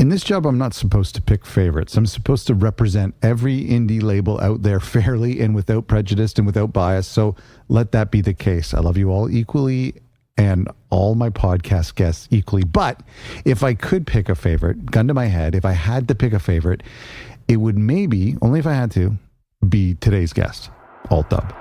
In this job, I'm not supposed to pick favorites. I'm supposed to represent every indie label out there fairly and without prejudice and without bias. So let that be the case. I love you all equally and all my podcast guests equally. But if I could pick a favorite, gun to my head, if I had to pick a favorite, it would maybe, only if I had to, be today's guest, Alt Dub.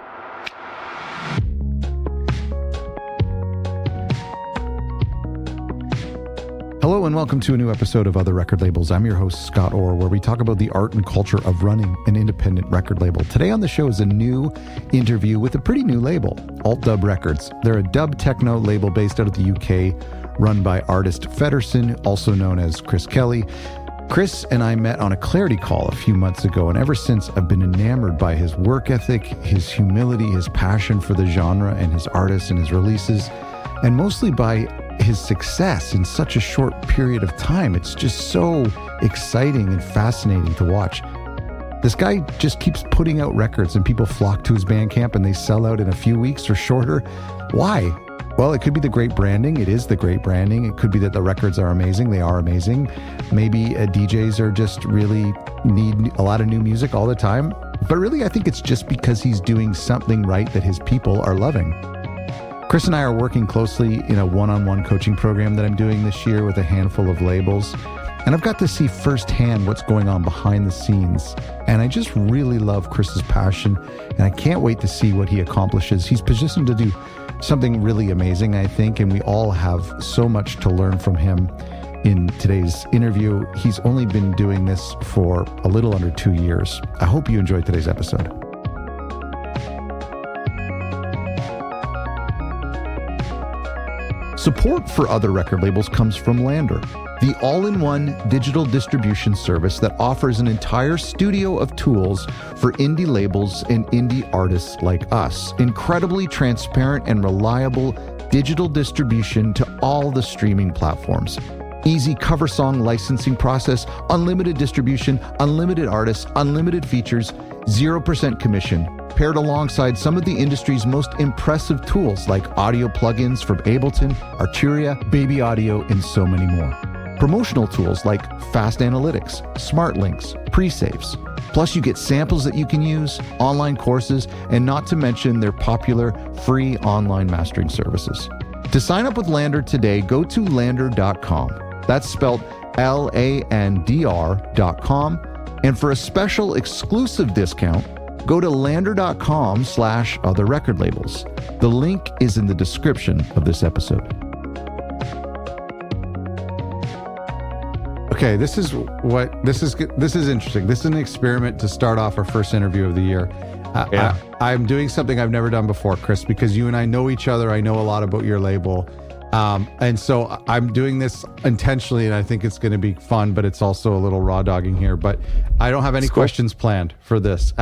Hello and welcome to a new episode of Other Record Labels. I'm your host, Scott Orr, where we talk about the art and culture of running an independent record label. Today on the show is a new interview with a pretty new label, Alt Dub Records. They're a dub techno label based out of the UK, run by artist Fedderson, also known as Chris Kelly. Chris and I met on a clarity call a few months ago, and ever since I've been enamored by his work ethic, his humility, his passion for the genre and his artists and his releases, and mostly by his success in such a short period of time. It's just so exciting and fascinating to watch. This guy just keeps putting out records and people flock to his Bandcamp and they sell out in a few weeks or shorter. Why? Well, it could be the great branding. It is the great branding. It could be that the records are amazing. They are amazing. Maybe DJs are just really need a lot of new music all the time. But really, I think it's just because he's doing something right that his people are loving. Chris and I are working closely in a one-on-one coaching program that I'm doing this year with a handful of labels. And I've got to see firsthand what's going on behind the scenes. And I just really love Chris's passion. And I can't wait to see what he accomplishes. He's positioned to do something really amazing, I think. And we all have so much to learn from him in today's interview. He's only been doing this for a little under 2 years. I hope you enjoyed today's episode. Support for Other Record Labels comes from LANDR, the all-in-one digital distribution service that offers an entire studio of tools for indie labels and indie artists like us. Incredibly transparent and reliable digital distribution to all the streaming platforms. Easy cover song licensing process, unlimited distribution, unlimited artists, unlimited features, 0% commission, paired alongside some of the industry's most impressive tools like audio plugins from Ableton, Arturia, Baby Audio, and so many more. Promotional tools like fast analytics, smart links, pre-saves. Plus you get samples that you can use, online courses, and not to mention their popular free online mastering services. To sign up with LANDR today, go to LANDR.com. That's spelled LANDR.com. And for a special exclusive discount, go to LANDR.com/other record labels. The link is in the description of this episode. Okay, this is interesting. This is an experiment to start off our first interview of the year. I'm doing something I've never done before, Chris, because you and I know each other. I know a lot about your label. And so I'm doing this intentionally, and I think it's going to be fun, but it's also a little raw dogging here. But I don't have any questions planned for this.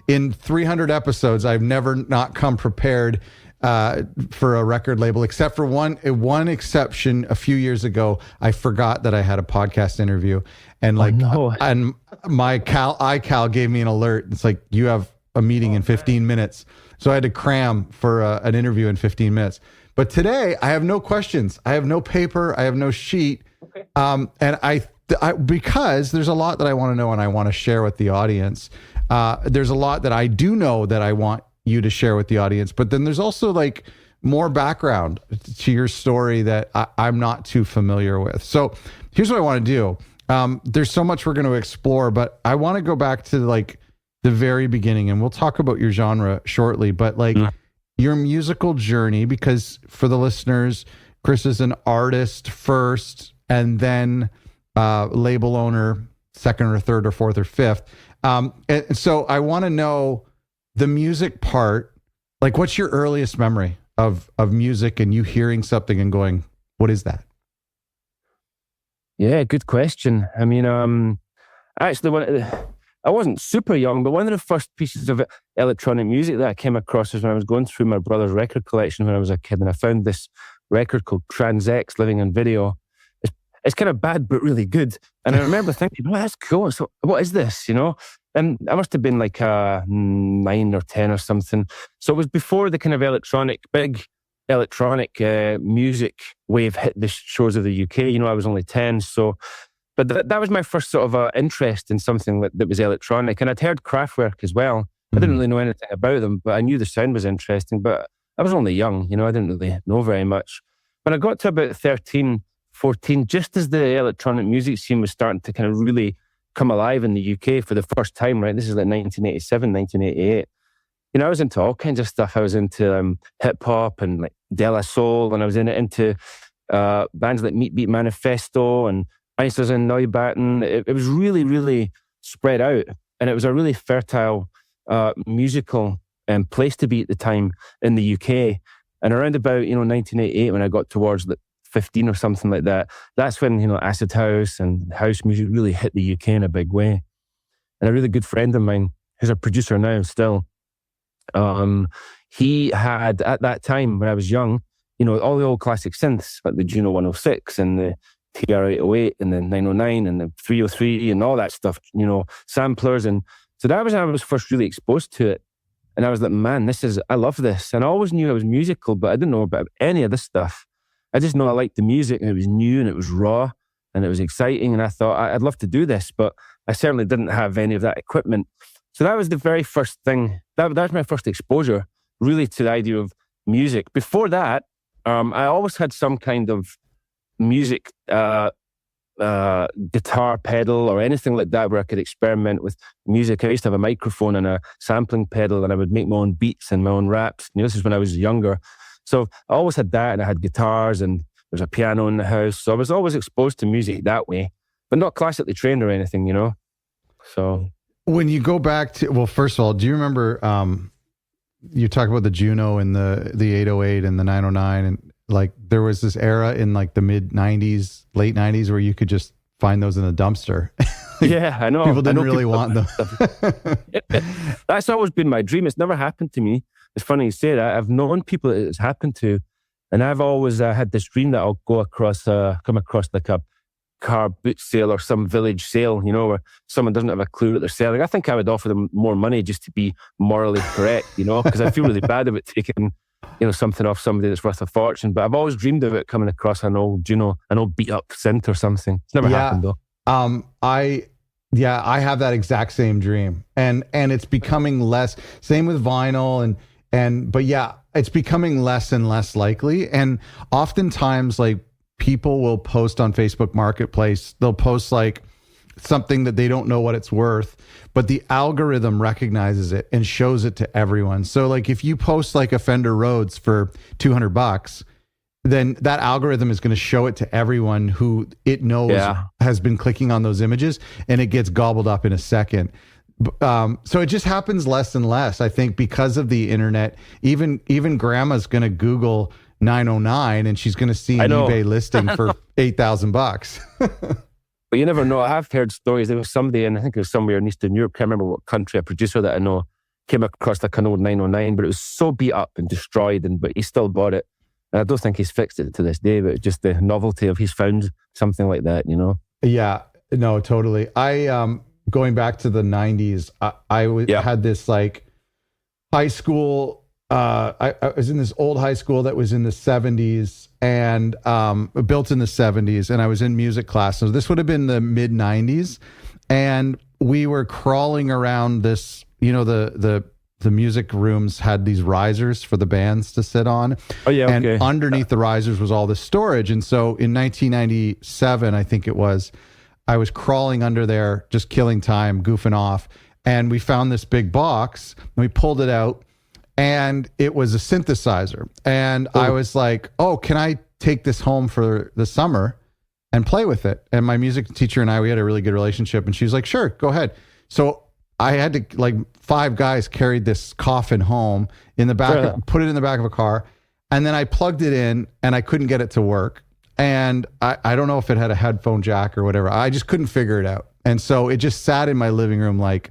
In 300 episodes, I've never not come prepared for a record label, except for one exception. A few years ago, I forgot that I had a podcast interview, and and my iCal gave me an alert. It's like, you have a meeting in 15 minutes. So I had to cram for an interview in 15 minutes. But today, I have no questions. I have no paper. I have no sheet. Okay. And I because there's a lot that I want to know and I want to share with the audience. There's a lot that I do know that I want you to share with the audience. But then there's also like more background to your story that I'm not too familiar with. So here's what I want to do. There's so much we're going to explore, but I want to go back to like the very beginning, and we'll talk about your genre shortly. But like, your musical journey, because for the listeners, Chris is an artist first and then label owner second or third or fourth or fifth. And so I want to know the music part. Like, what's your earliest memory of music and you hearing something and going, what is that? Yeah, good question. I mean, actually, I wasn't super young, but one of the first pieces of electronic music that I came across was when I was going through my brother's record collection when I was a kid, and I found this record called Trans-X, Living on Video. It's kind of bad, but really good. And I remember thinking, oh, that's cool. So what is this, you know? And I must have been like 9 or 10 or something. So it was before the kind of big electronic music wave hit the shores of the UK. You know, I was only 10. So But that was my first sort of interest in something that was electronic. And I'd heard Kraftwerk as well. I didn't really know anything about them, but I knew the sound was interesting. But I was only young, you know, I didn't really know very much. When I got to about 13, 14, just as the electronic music scene was starting to kind of really come alive in the UK for the first time, right? This is like 1987, 1988. You know, I was into all kinds of stuff. I was into hip hop and like De La Soul, and I was into bands like Meat Beat Manifesto and Ices and Neubauten. It was really, really spread out, and it was a really fertile musical place to be at the time in the UK. And around about 1988, when I got towards 15 or something like that, that's when acid house and house music really hit the UK in a big way. And a really good friend of mine, who's a producer now still, he had at that time when I was young, all the old classic synths like the Juno 106 and the TR-808 and the 909 and the 303 and all that stuff, samplers. And so that was when I was first really exposed to it. And I was like, man, I love this. And I always knew I was musical, but I didn't know about any of this stuff. I just know I liked the music, and it was new and it was raw and it was exciting. And I thought I'd love to do this, but I certainly didn't have any of that equipment. So that was the very first thing. That was my first exposure really to the idea of music. Before that, I always had some kind of music, guitar pedal or anything like that where I could experiment with music. I used to have a microphone and a sampling pedal, and I would make my own beats and my own raps. This is when I was younger. So I always had that, and I had guitars, and there's a piano in the house. So I was always exposed to music that way, but not classically trained or anything, So when you go back to, well, first of all, do you remember, you talk about the Juno and the 808 and the 909, and like there was this era in like the mid 90s, late 90s where you could just find those in the dumpster. Yeah, I know. People didn't really want them. That's always been my dream. It's never happened to me. It's funny you say that. I've known people that it's happened to, and I've always had this dream that I'll come across like a car boot sale or some village sale, where someone doesn't have a clue what they're selling. I think I would offer them more money just to be morally correct, because I feel really bad about taking, something off somebody that's worth a fortune. But I've always dreamed of it coming across an old beat up synth or something. It's never happened though. I have that exact same dream, and it's becoming less. Same with vinyl, but yeah, it's becoming less and less likely. And oftentimes, like, people will post on Facebook Marketplace, they'll post like something that they don't know what it's worth, but the algorithm recognizes it and shows it to everyone. So like if you post like a Fender Rhodes for $200, then that algorithm is going to show it to everyone who it knows has been clicking on those images, and it gets gobbled up in a second. So it just happens less and less, I think, because of the internet. Even grandma's going to Google 909 and she's going to see an eBay listing for $8,000. But you never know. I've heard stories. There was somebody, and I think it was somewhere in Eastern Europe, can't remember what country, a producer that I know came across like an old 909, but it was so beat up and destroyed, but he still bought it. And I don't think he's fixed it to this day, but just the novelty of he's found something like that, Yeah, no, totally. Going back to the 90s, I had this like high school. I was in this old high school that was in the 70s and built in the 70s, and I was in music class. So this would have been the mid 90s, and we were crawling around this. The music rooms had these risers for the bands to sit on. Oh yeah, and underneath the risers was all the storage. And so in 1997, I think it was, I was crawling under there, just killing time, goofing off, and we found this big box. And we pulled it out. And it was a synthesizer. And I was like, oh, can I take this home for the summer and play with it? And my music teacher and I, we had a really good relationship. And she was like, sure, go ahead. So I had to, like, 5 guys carried this coffin home in the back, put it in the back of a car. And then I plugged it in and I couldn't get it to work. And I don't know if it had a headphone jack or whatever. I just couldn't figure it out. And so it just sat in my living room like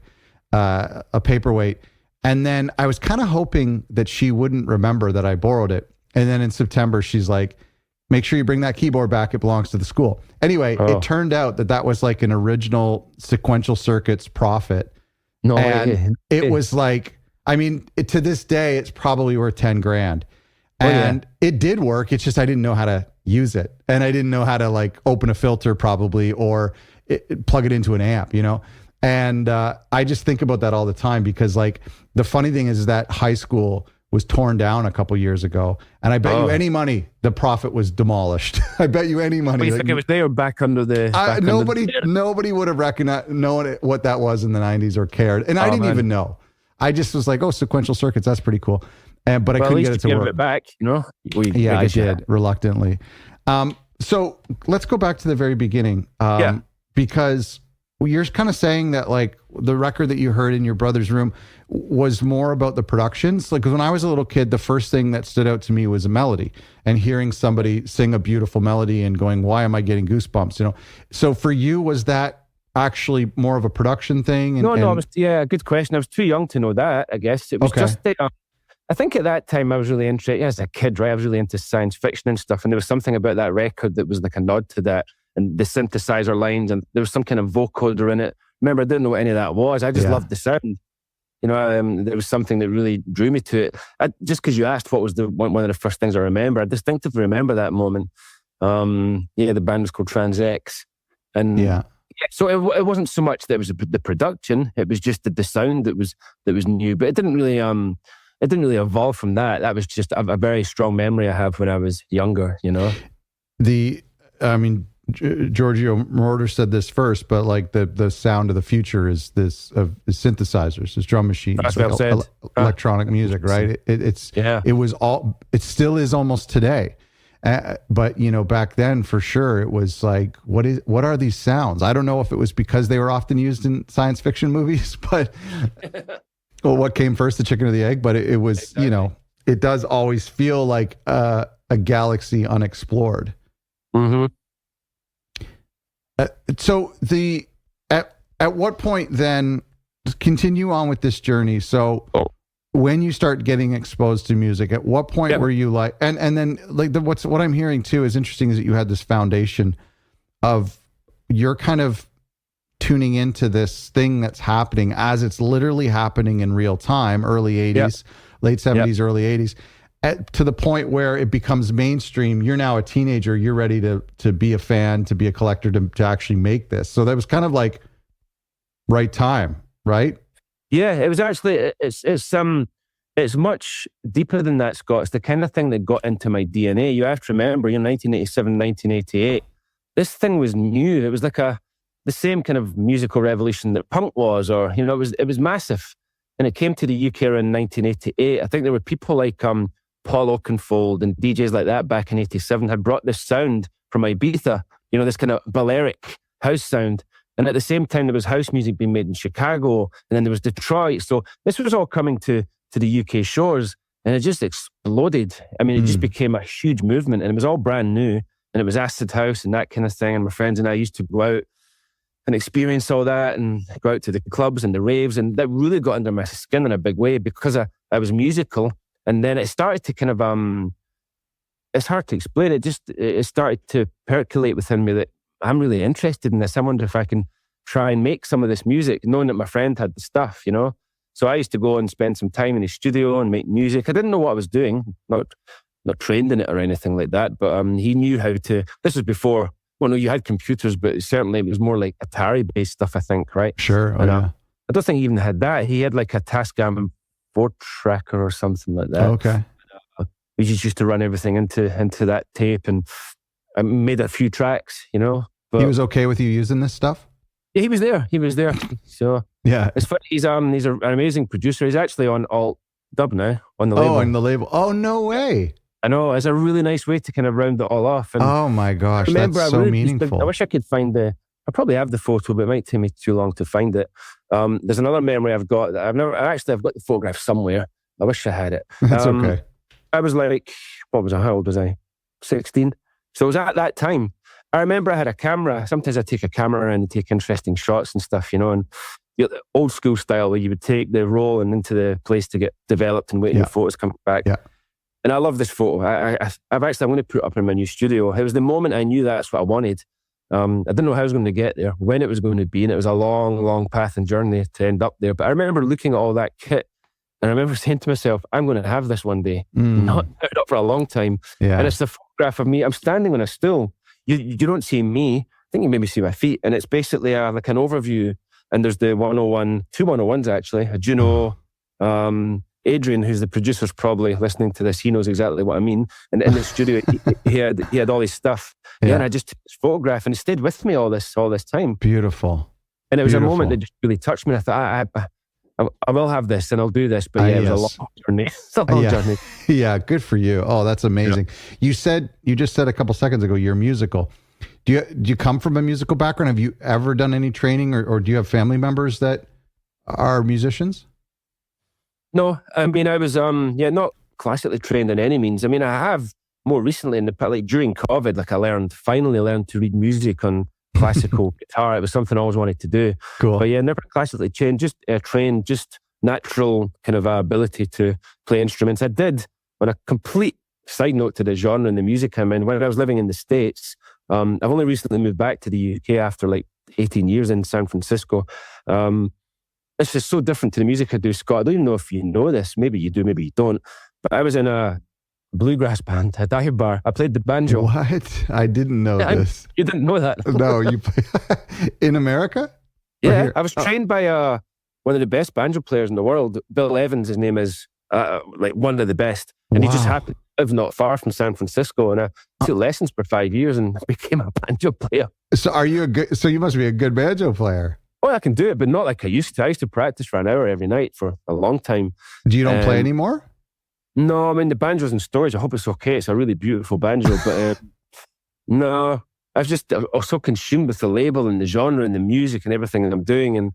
a paperweight. And then I was kind of hoping that she wouldn't remember that I borrowed it. And then in September, she's like, make sure you bring that keyboard back. It belongs to the school. Anyway, it turned out that was like an original Sequential Circuits Prophet. No, and it was like, I mean, to this day, it's probably worth $10,000. And it did work. It's just I didn't know how to use it. And I didn't know how to like open a filter probably, or plug it into an amp, you know? And I just think about that all the time, because like the funny thing is that high school was torn down a couple years ago, and I bet you any money the Prophet was demolished. I bet you any money. What do you think it was there back under the? Nobody would have known what that was in the 90s or cared, and I didn't even know. I just was like, oh, sequential circuits, that's pretty cool. But I couldn't get it to work. It back, you know. I did reluctantly. So let's go back to the very beginning, because you're kind of saying that like the record that you heard in your brother's room was more about the productions. Like when I was a little kid, the first thing that stood out to me was a melody, and hearing somebody sing a beautiful melody and going, why am I getting goosebumps? You know? So for you, was that actually more of a production thing? No, good question. I was too young to know that, I guess. It was just, I think at that time I was really interested, as a kid, right? I was really into science fiction and stuff. And there was something about that record that was like a nod to that, and the synthesizer lines, and there was some kind of vocoder in it. Remember, I didn't know what any of that was. I just loved the sound. You know, there was something that really drew me to it. Just because you asked what was one of the first things I remember, I distinctively remember that moment. The band was called Trans X. And so it wasn't so much that it was the production, it was just the sound that was new. But it didn't really evolve from that. That was just a very strong memory I have when I was younger, you know? Giorgio Moroder said this first, but like the sound of the future is this of synthesizers, is drum machines, that's well said. Electronic music, right? It still is almost today. But you know, back then for sure, it was like, what are these sounds? I don't know if it was because they were often used in science fiction movies, but well, what came first, the chicken or the egg? But it was, exactly. You know, it does always feel like a galaxy unexplored. Mm-hmm. So at what point then, continue on with this journey? So when you start getting exposed to music, at what point were you like, and then like what I'm hearing too is interesting, is that you had this foundation of you're kind of tuning into this thing that's happening as it's literally happening in real time, early 80s, late 70s, early 80s. To the point where it becomes mainstream. You're now a teenager. You're ready to be a fan, to be a collector, to actually make this. So that was kind of like right time, right? Yeah, it was actually, it's much deeper than that, Scott. It's the kind of thing that got into my DNA. You have to remember, 1987, 1988, this thing was new. It was like the same kind of musical revolution that punk was, or, you know, it was massive. And it came to the UK around 1988. I think there were people like Paul Oakenfold and DJs like that back in 87 had brought this sound from Ibiza, you know, this kind of Balearic house sound. And at the same time, there was house music being made in Chicago, and then there was Detroit. So this was all coming to the UK shores, and it just exploded. I mean, it just became a huge movement, and it was all brand new, and it was acid house and that kind of thing. And my friends and I used to go out and experience all that and go out to the clubs and the raves, and that really got under my skin in a big way because I was musical. And then it started to kind of, it's hard to explain. It started to percolate within me that I'm really interested in this. I wonder if I can try and make some of this music, knowing that my friend had the stuff, you know? So I used to go and spend some time in his studio and make music. I didn't know what I was doing, not trained in it or anything like that, but he knew how to. This was before, well, no, you had computers, but certainly it was more like Atari-based stuff, I think, right? Sure. I don't think he even had that. He had like a Tascam 4-tracker or something like that. Okay. We just used to run everything into that tape, and I made a few tracks, you know. But he was okay with you using this stuff? Yeah, he was there. So yeah, it's funny. He's an amazing producer. He's actually on alt dub now on the label. Oh, on the label. Oh, no way. I know. It's a really nice way to kind of round it all off. And oh my gosh, that's so meaningful. I wish I could find I probably have the photo, but it might take me too long to find it. There's another memory I've got that I've got the photograph somewhere. I wish I had it. That's okay. I was like, how old was I? 16. So it was at that time. I remember I had a camera. Sometimes I take a camera around and take interesting shots and stuff, you know, and the old school style where you would take the roll and into the place to get developed and waiting the photos come back. Yeah. And I love this photo. I'm going to put it up in my new studio. It was the moment I knew that's what I wanted. I didn't know how I was going to get there, when it was going to be, and it was a long, long path and journey to end up there. But I remember looking at all that kit, and I remember saying to myself, I'm going to have this one day. Not put it up for a long time. Yeah. And it's the photograph of me. I'm standing on a stool. You don't see me. I think you maybe see my feet. And it's basically like an overview. And there's the 101, two 101s actually, a Juno, Adrian, who's the producer's probably listening to this. He knows exactly what I mean. And in the studio, he had all his stuff. Yeah. And I just took this photograph and it stayed with me all this time. Beautiful. And it was a moment that just really touched me. And I thought, I will have this and I'll do this. But it was a long journey. It's a long journey. Yeah, good for you. Oh, that's amazing. Yeah. You just said a couple seconds ago, you're musical. Do you come from a musical background? Have you ever done any training or do you have family members that are musicians? No, I mean, I was, not classically trained in any means. I mean, I have more recently during COVID, I finally learned to read music on classical guitar. It was something I always wanted to do. Cool. But never classically trained, just natural kind of ability to play instruments. I did, on a complete side note to the genre and the music I'm in, when I was living in the States, I've only recently moved back to the UK after 18 years in San Francisco. It's just so different to the music I do, Scott. I don't even know if you know this. Maybe you do, maybe you don't. But I was in a bluegrass band, a dive bar. I played the banjo. What? I didn't know this. You didn't know that? No, you play in America? Yeah, I was trained by one of the best banjo players in the world, Bill Evans. His name is one of the best, and he just happened to live not far from San Francisco. And I took lessons for 5 years and became a banjo player. So you must be a good banjo player. Oh, I can do it, but not like I used to. I used to practice for an hour every night for a long time. You don't play anymore? No, I mean, the banjo's in storage. I hope it's okay. It's a really beautiful banjo, but no, I was so consumed with the label and the genre and the music and everything that I'm doing.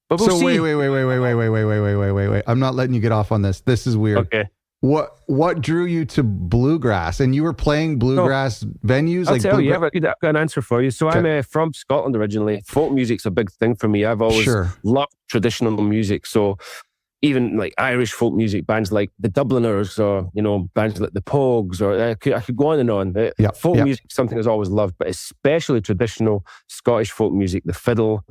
But we'll see. Wait. I'm not letting you get off on this. This is weird. Okay. What drew you to bluegrass? And you were playing bluegrass venues? I'll tell you, I've got an answer for you. So I'm from Scotland originally. Folk music's a big thing for me. I've always loved traditional music. So even Irish folk music, bands like the Dubliners or, bands like the Pogues, or I could go on and on. Folk music is something I've always loved, but especially traditional Scottish folk music, the fiddle,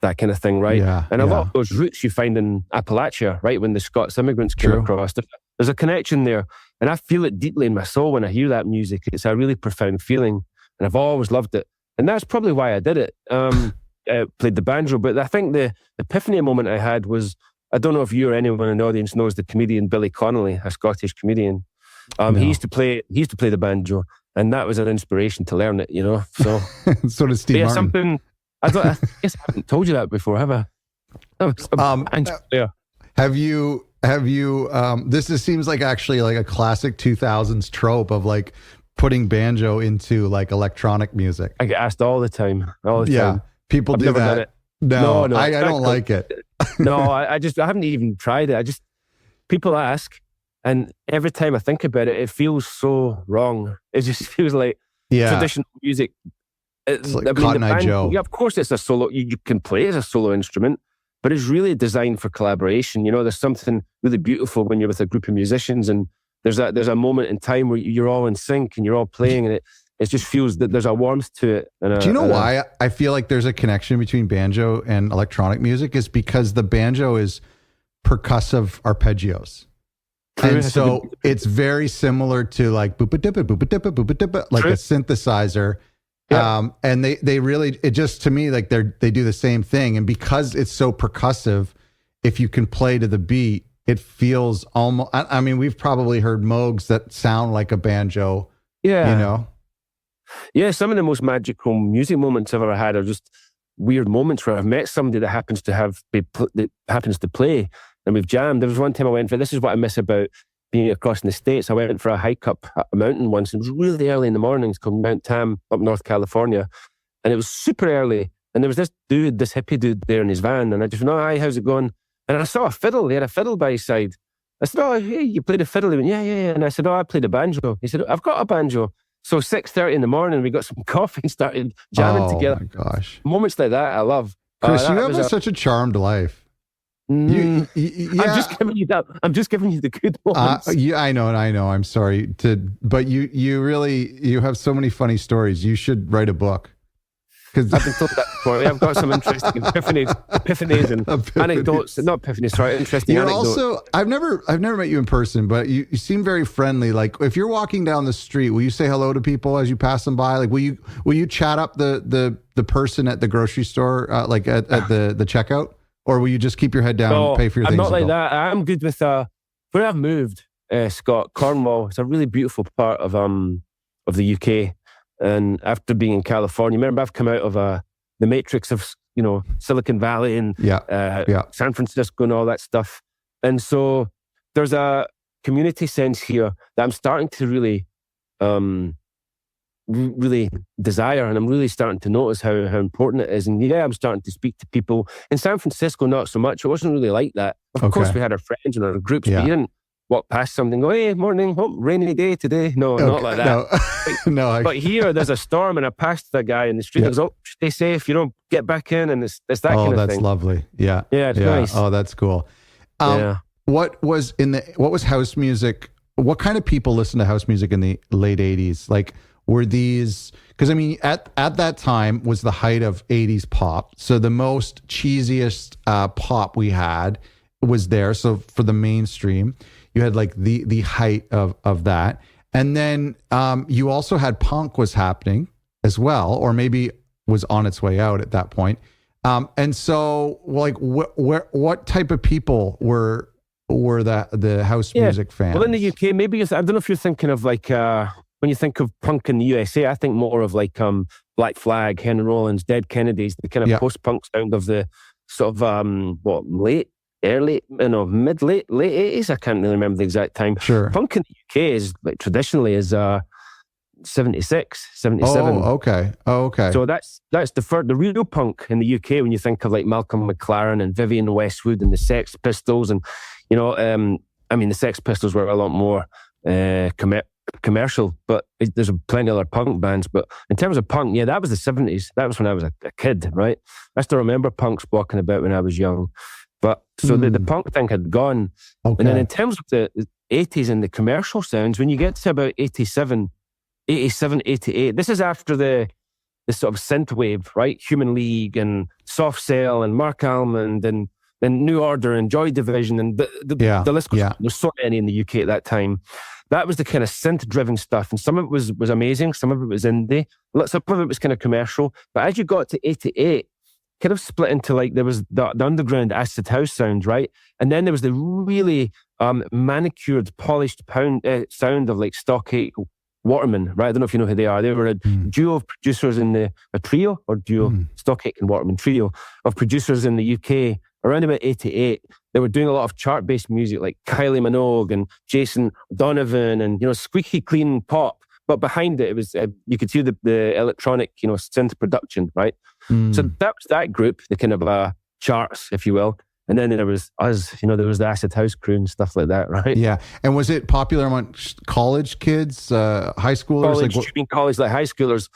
that kind of thing, right? And a lot of those roots you find in Appalachia, right? When the Scots immigrants came across, there's a connection there. And I feel it deeply in my soul when I hear that music. It's a really profound feeling, and I've always loved it. And that's probably why I did it. Played the banjo, but I think the epiphany moment I had was, I don't know if you or anyone in the audience knows the comedian Billy Connolly, a Scottish comedian. No. He used to play the banjo, and that was an inspiration to learn it, So, so does Steve Martin. I guess I haven't told you that before, have I? Have you, this seems like actually a classic 2000s trope of putting banjo into electronic music. I get asked all the time. Yeah, people do that. Done it. No, I don't like it. No, I haven't even tried it. People ask, and every time I think about it, it feels so wrong. It just feels like traditional music. It's like Cotton Eye Joe. Yeah, of course it's a solo. You can play it as a solo instrument, but it's really designed for collaboration. There's something really beautiful when you're with a group of musicians, and there's a moment in time where you're all in sync and you're all playing, and it just feels that there's a warmth to it. Do you know why I feel like there's a connection between banjo and electronic music? Is because the banjo is percussive arpeggios. And so it's very similar to boopa-dippa, boopa-dippa, boopa-dippa, like a synthesizer. Yeah. And they really, it just, to me, they do the same thing. And because it's so percussive, if you can play to the beat, it feels almost, I mean, we've probably heard Moogs that sound like a banjo, Yeah, some of the most magical music moments I've ever had are just weird moments where I've met somebody that happens to play, and we've jammed. There was one time I went for, this is what I miss about being across in the States. I went for a hike up a mountain once. It was really early in the morning. It's called Mount Tam up North California. And it was super early. And there was this hippie dude there in his van. And I just went, hi, how's it going? And I saw a fiddle. He had a fiddle by his side. I said, oh, hey, you played a fiddle? He went, yeah. And I said, oh, I played a banjo. He said, I've got a banjo. So 6:30 in the morning, we got some coffee and started jamming together. Oh, my gosh. Moments like that, I love. Chris, you have such a charmed life. I'm just giving you that. I'm just giving you the good ones. I know. I'm sorry but you have so many funny stories. You should write a book. Because I've been told that before. I've got some interesting epiphanies and anecdotes. Not epiphanies, sorry, interesting you're anecdotes. also, I've never met you in person, but you seem very friendly. Like if you're walking down the street, will you say hello to people as you pass them by? Like will you chat up the person at the grocery store, like at the checkout, or will you just keep your head down and pay for your things? I'm not like that. I'm good with where I've moved, Scott, Cornwall. It's a really beautiful part of the UK. And after being in California, remember I've come out of the matrix of Silicon Valley and San Francisco and all that stuff. And so there's a community sense here that I'm starting to really desire, and I'm really starting to notice how important it is. And I'm starting to speak to people. In San Francisco, not so much. It wasn't really like that. Of course, we had our friends and our groups, but you didn't walk past something and go, hey, morning, rainy day today. No, not like that. No. But here, there's a storm and I passed the guy in the street. It goes, stay safe, get back in. And it's that kind of thing. Oh, that's lovely. Yeah. Yeah, it's nice. Oh, that's cool. What was house music? What kind of people listened to house music in the late 80s? Like, were these, because I mean, at that time was the height of 80s pop. So the most cheesiest pop we had was there. So for the mainstream, you had like the height of that. And then you also had punk was happening as well, or maybe was on its way out at that point. And so like what type of people were the house music fans? Well, in the UK, maybe I don't know if you're thinking of like when you think of punk in the USA, I think more of like Black Flag, Henry Rollins, Dead Kennedys, the kind of post-punk sound of the sort of mid-late 80s. I can't really remember the exact time. Sure. Punk in the UK is like traditionally is 76, 77. Oh, okay. So that's the real punk in the UK when you think of like Malcolm McLaren and Vivienne Westwood and the Sex Pistols, and I mean the Sex Pistols were a lot more commercial, but there's plenty of other punk bands. But in terms of punk, that was the 70s. That was when I was a kid, right? I still remember punks walking about when I was young. But so the punk thing had gone. Okay. And then in terms of the 80s and the commercial sounds, when you get to about 87, 88, this is after the sort of synth wave, right? Human League and Soft Cell and Mark Almond and New Order and Joy Division and the list goes, there's so many in the UK at that time. That was the kind of synth-driven stuff. And some of it was amazing. Some of it was indie. Some of it was kind of commercial. But as you got to 88, kind of split into like, there was the underground acid house sound, right? And then there was the really manicured, polished sound of like Stock Aitken Waterman, right? I don't know if you know who they are. They were a duo of producers a trio, Stock Aitken Waterman trio of producers in the UK around about 88. They were doing a lot of chart-based music like Kylie Minogue and Jason Donovan and, squeaky clean pop. But behind it, was you could see the electronic, synth production, right? So that was that group, the kind of charts, if you will. And then there was us, there was the acid house crew and stuff like that, right? Yeah. And was it popular amongst college kids, high schoolers? College, like high schoolers.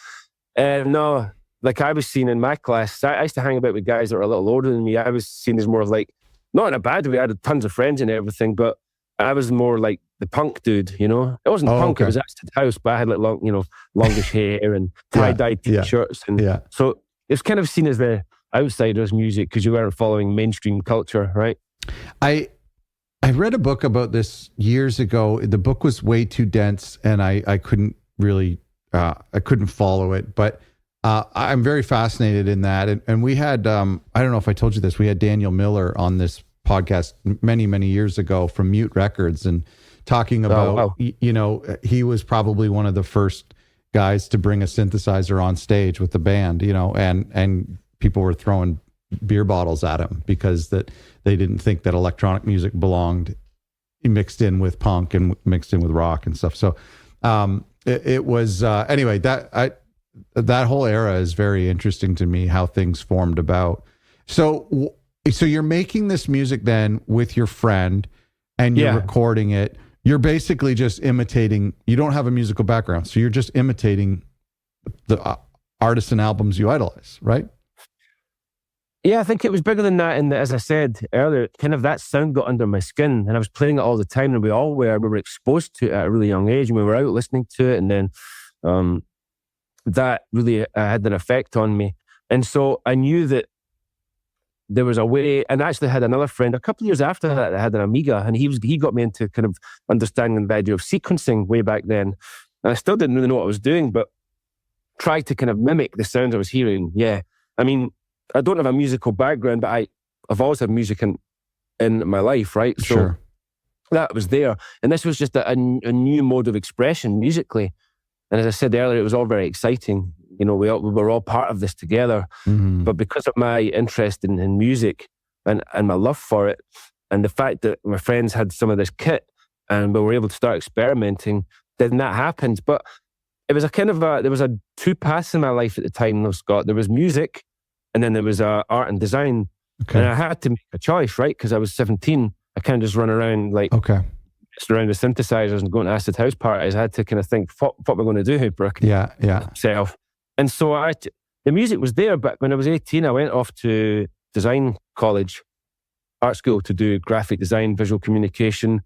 No, like I was seen in my class. I used to hang about with guys that were a little older than me. I was seen as more of like, not in a bad way. I had tons of friends and everything, but I was more like the punk dude, It wasn't punk, It was acid house, but I had like long, longish hair and tie-dyed t-shirts. And so it's kind of seen as the outsiders music because you weren't following mainstream culture, right? I read a book about this years ago. The book was way too dense and I couldn't really, I couldn't follow it, but I'm very fascinated in that. And we had, I don't know if I told you this, we had Daniel Miller on this podcast many, many years ago from Mute Records and talking about, he was probably one of the first guys to bring a synthesizer on stage with the band, and people were throwing beer bottles at him because that they didn't think that electronic music belonged mixed in with punk and mixed in with rock and stuff. So it was anyway, that whole era is very interesting to me, how things formed about. So you're making this music then with your friend and you're recording it. You're basically just imitating. You don't have a musical background, so you're just imitating the artists and albums you idolize, right? Yeah, I think it was bigger than that. And as I said earlier, kind of that sound got under my skin, and I was playing it all the time. And we all were. We were exposed to it at a really young age, and we were out listening to it. And then that really had an effect on me. And so I knew that there was a way, and I actually had another friend a couple of years after that had an Amiga, and he got me into kind of understanding the idea of sequencing way back then. And I still didn't really know what I was doing, but tried to kind of mimic the sounds I was hearing. Yeah. I mean, I don't have a musical background, but I've always had music in my life, right? So Sure. that was there. And this was just a new mode of expression musically. And as I said earlier, it was all very exciting. We were all part of this together. Mm-hmm. But because of my interest in music and my love for it, and the fact that my friends had some of this kit and we were able to start experimenting, then that happened. But it was there was two paths in my life at the time, though, Scott. There was music, and then there was art and design. Okay. And I had to make a choice, right? Because I was 17. I can't just run around just around with synthesizers and going to acid house parties. I had to kind of think, what am I going to do here, Brooke? Yeah. Myself. And so the music was there, but when I was 18, I went off to design college, art school, to do graphic design, visual communication.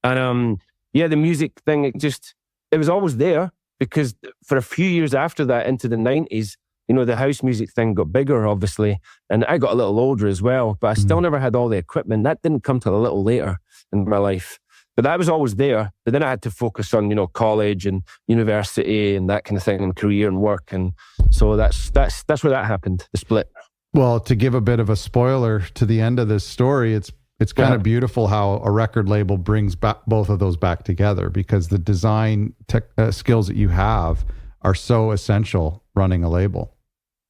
And the music thing, it was always there, because for a few years after that, into the 90s, the house music thing got bigger, obviously. And I got a little older as well, but I still never had all the equipment. That didn't come till a little later in my life. But that was always there. But then I had to focus on, college and university and that kind of thing, and career and work. And so that's where that happened, the split. Well, to give a bit of a spoiler to the end of this story, it's kind of beautiful how a record label brings back both of those back together, because the design skills that you have are so essential running a label.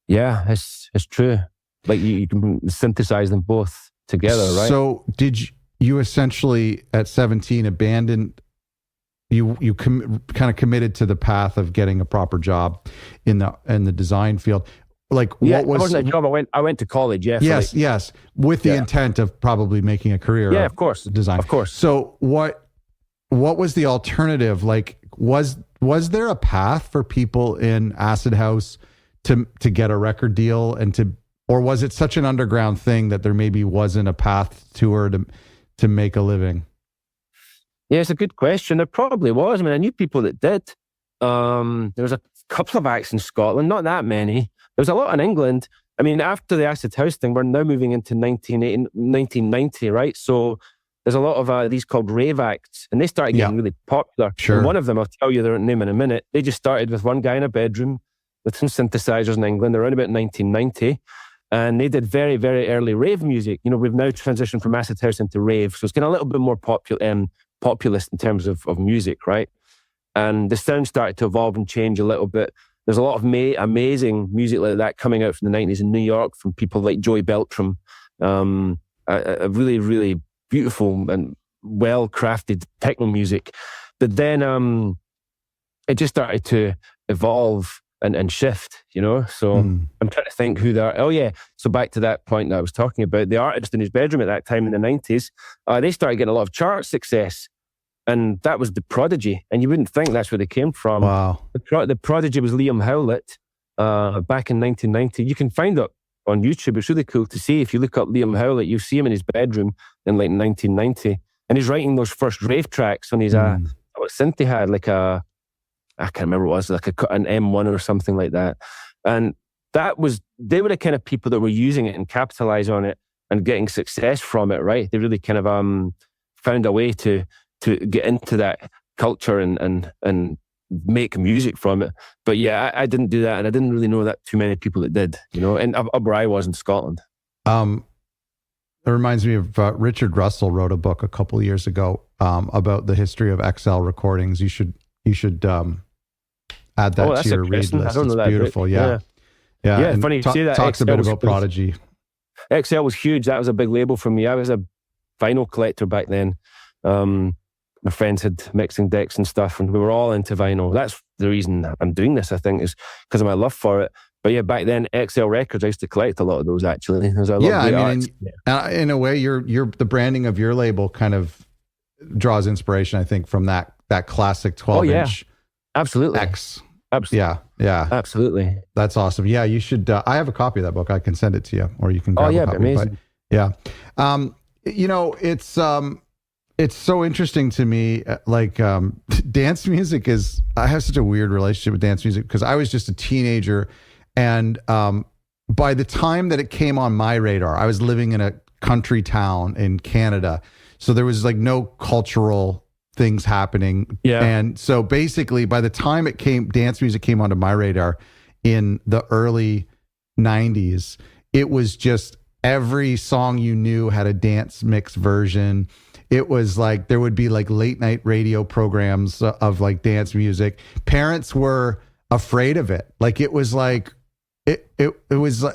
Yeah, it's true. Like you can synthesize them both together, right? So did you essentially at 17 abandoned, you kind of committed to the path of getting a proper job in the design field? Like, yeah, what was? It wasn't a job. I went to college. Yeah. Yes, with the intent of probably making a career. Yeah, of course, design. Of course. So what was the alternative? Like, was there a path for people in acid house to get a record deal or was it such an underground thing that there maybe wasn't a path to her to make a living? Yeah, it's a good question. There probably was. I mean, I knew people that did. There was a couple of acts in Scotland, not that many. There was a lot in England. I mean, after the acid house thing, we're now moving into 1990, right? So there's a lot of these called rave acts, and they started getting really popular. Sure. And one of them, I'll tell you their name in a minute. They just started with one guy in a bedroom with some synthesizers in England around about 1990. And they did very, very early rave music. We've now transitioned from acid house into rave. So it's getting a little bit more populist in terms of music, right? And the sound started to evolve and change a little bit. There's a lot of amazing music like that coming out from the 90s in New York from people like Joey Beltram. A really, really beautiful and well-crafted techno music. But then it just started to evolve and shift, So I'm trying to think who they are. Oh yeah. So back to that point that I was talking about, the artist in his bedroom at that time in the 90s, they started getting a lot of chart success. And that was The Prodigy. And you wouldn't think that's where they came from. Wow. The Prodigy was Liam Howlett back in 1990. You can find it on YouTube. It's really cool to see. If you look up Liam Howlett, you'll see him in his bedroom in like 1990. And he's writing those first rave tracks on his, what synth he had, I can't remember what it was, like an M1 or something like that. And they were the kind of people that were using it and capitalize on it and getting success from it, right? They really kind of found a way to get into that culture and make music from it. But yeah, I didn't do that, and I didn't really know that too many people that did, and up where I was in Scotland. It reminds me of Richard Russell wrote a book a couple of years ago about the history of XL recordings. You should add that to your read list. It's beautiful. Yeah. And funny you say that. Talks a bit about Prodigy. XL was huge. That was a big label for me. I was a vinyl collector back then. My friends had mixing decks and stuff, and we were all into vinyl. That's the reason I'm doing this, I think, is because of my love for it. But yeah, back then, XL Records, I used to collect a lot of those, actually. In a way, the branding of your label kind of draws inspiration, I think, from that classic 12-inch absolutely. X. Absolutely. Yeah. Absolutely. That's awesome. Yeah, you should. I have a copy of that book. I can send it to you, or you can grab a copy. Amazing. But it's so interesting to me. Dance music I have such a weird relationship with dance music because I was just a teenager, and by the time that it came on my radar, I was living in a country town in Canada. So there was like no cultural things happening. Yeah. And so basically by the time dance music came onto my radar in the early 90s, it was just every song you knew had a dance mix version. It was like, there would be like late night radio programs of like dance music. Parents were afraid of it. Like it was like, it was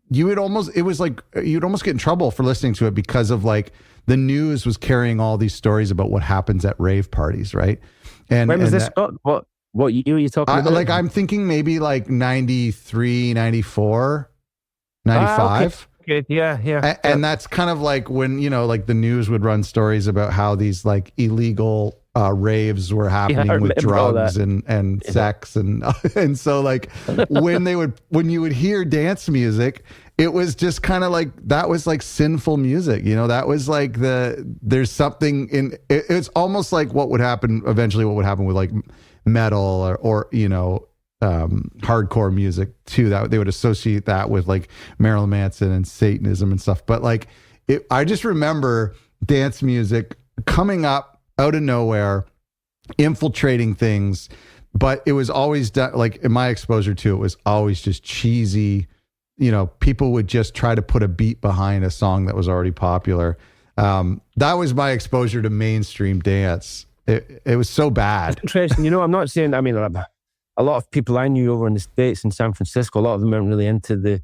you'd almost get in trouble for listening to it because of like the news was carrying all these stories about what happens at rave parties, right? And when was this? What year are you talking about? Like I'm thinking maybe like 93, 94, 95. Okay. Yeah. And that's kind of like when, you know, like the news would run stories about how these like illegal raves were happening with drugs and sex and so like when you would hear dance music, it was just kind of like that was like sinful music, you know. That was like there's something in it, it's almost like what would happen with like metal or you know hardcore music too, that they would associate that with like Marilyn Manson and Satanism and stuff. But like I just remember dance music coming up out of nowhere, infiltrating things, but it was always done, like in my exposure to it was always just cheesy. You know, people would just try to put a beat behind a song that was already popular. That was my exposure to mainstream dance. It was so bad. It's interesting. You know, I'm not saying, I mean, a lot of people I knew over in the States, in San Francisco, a lot of them weren't really into the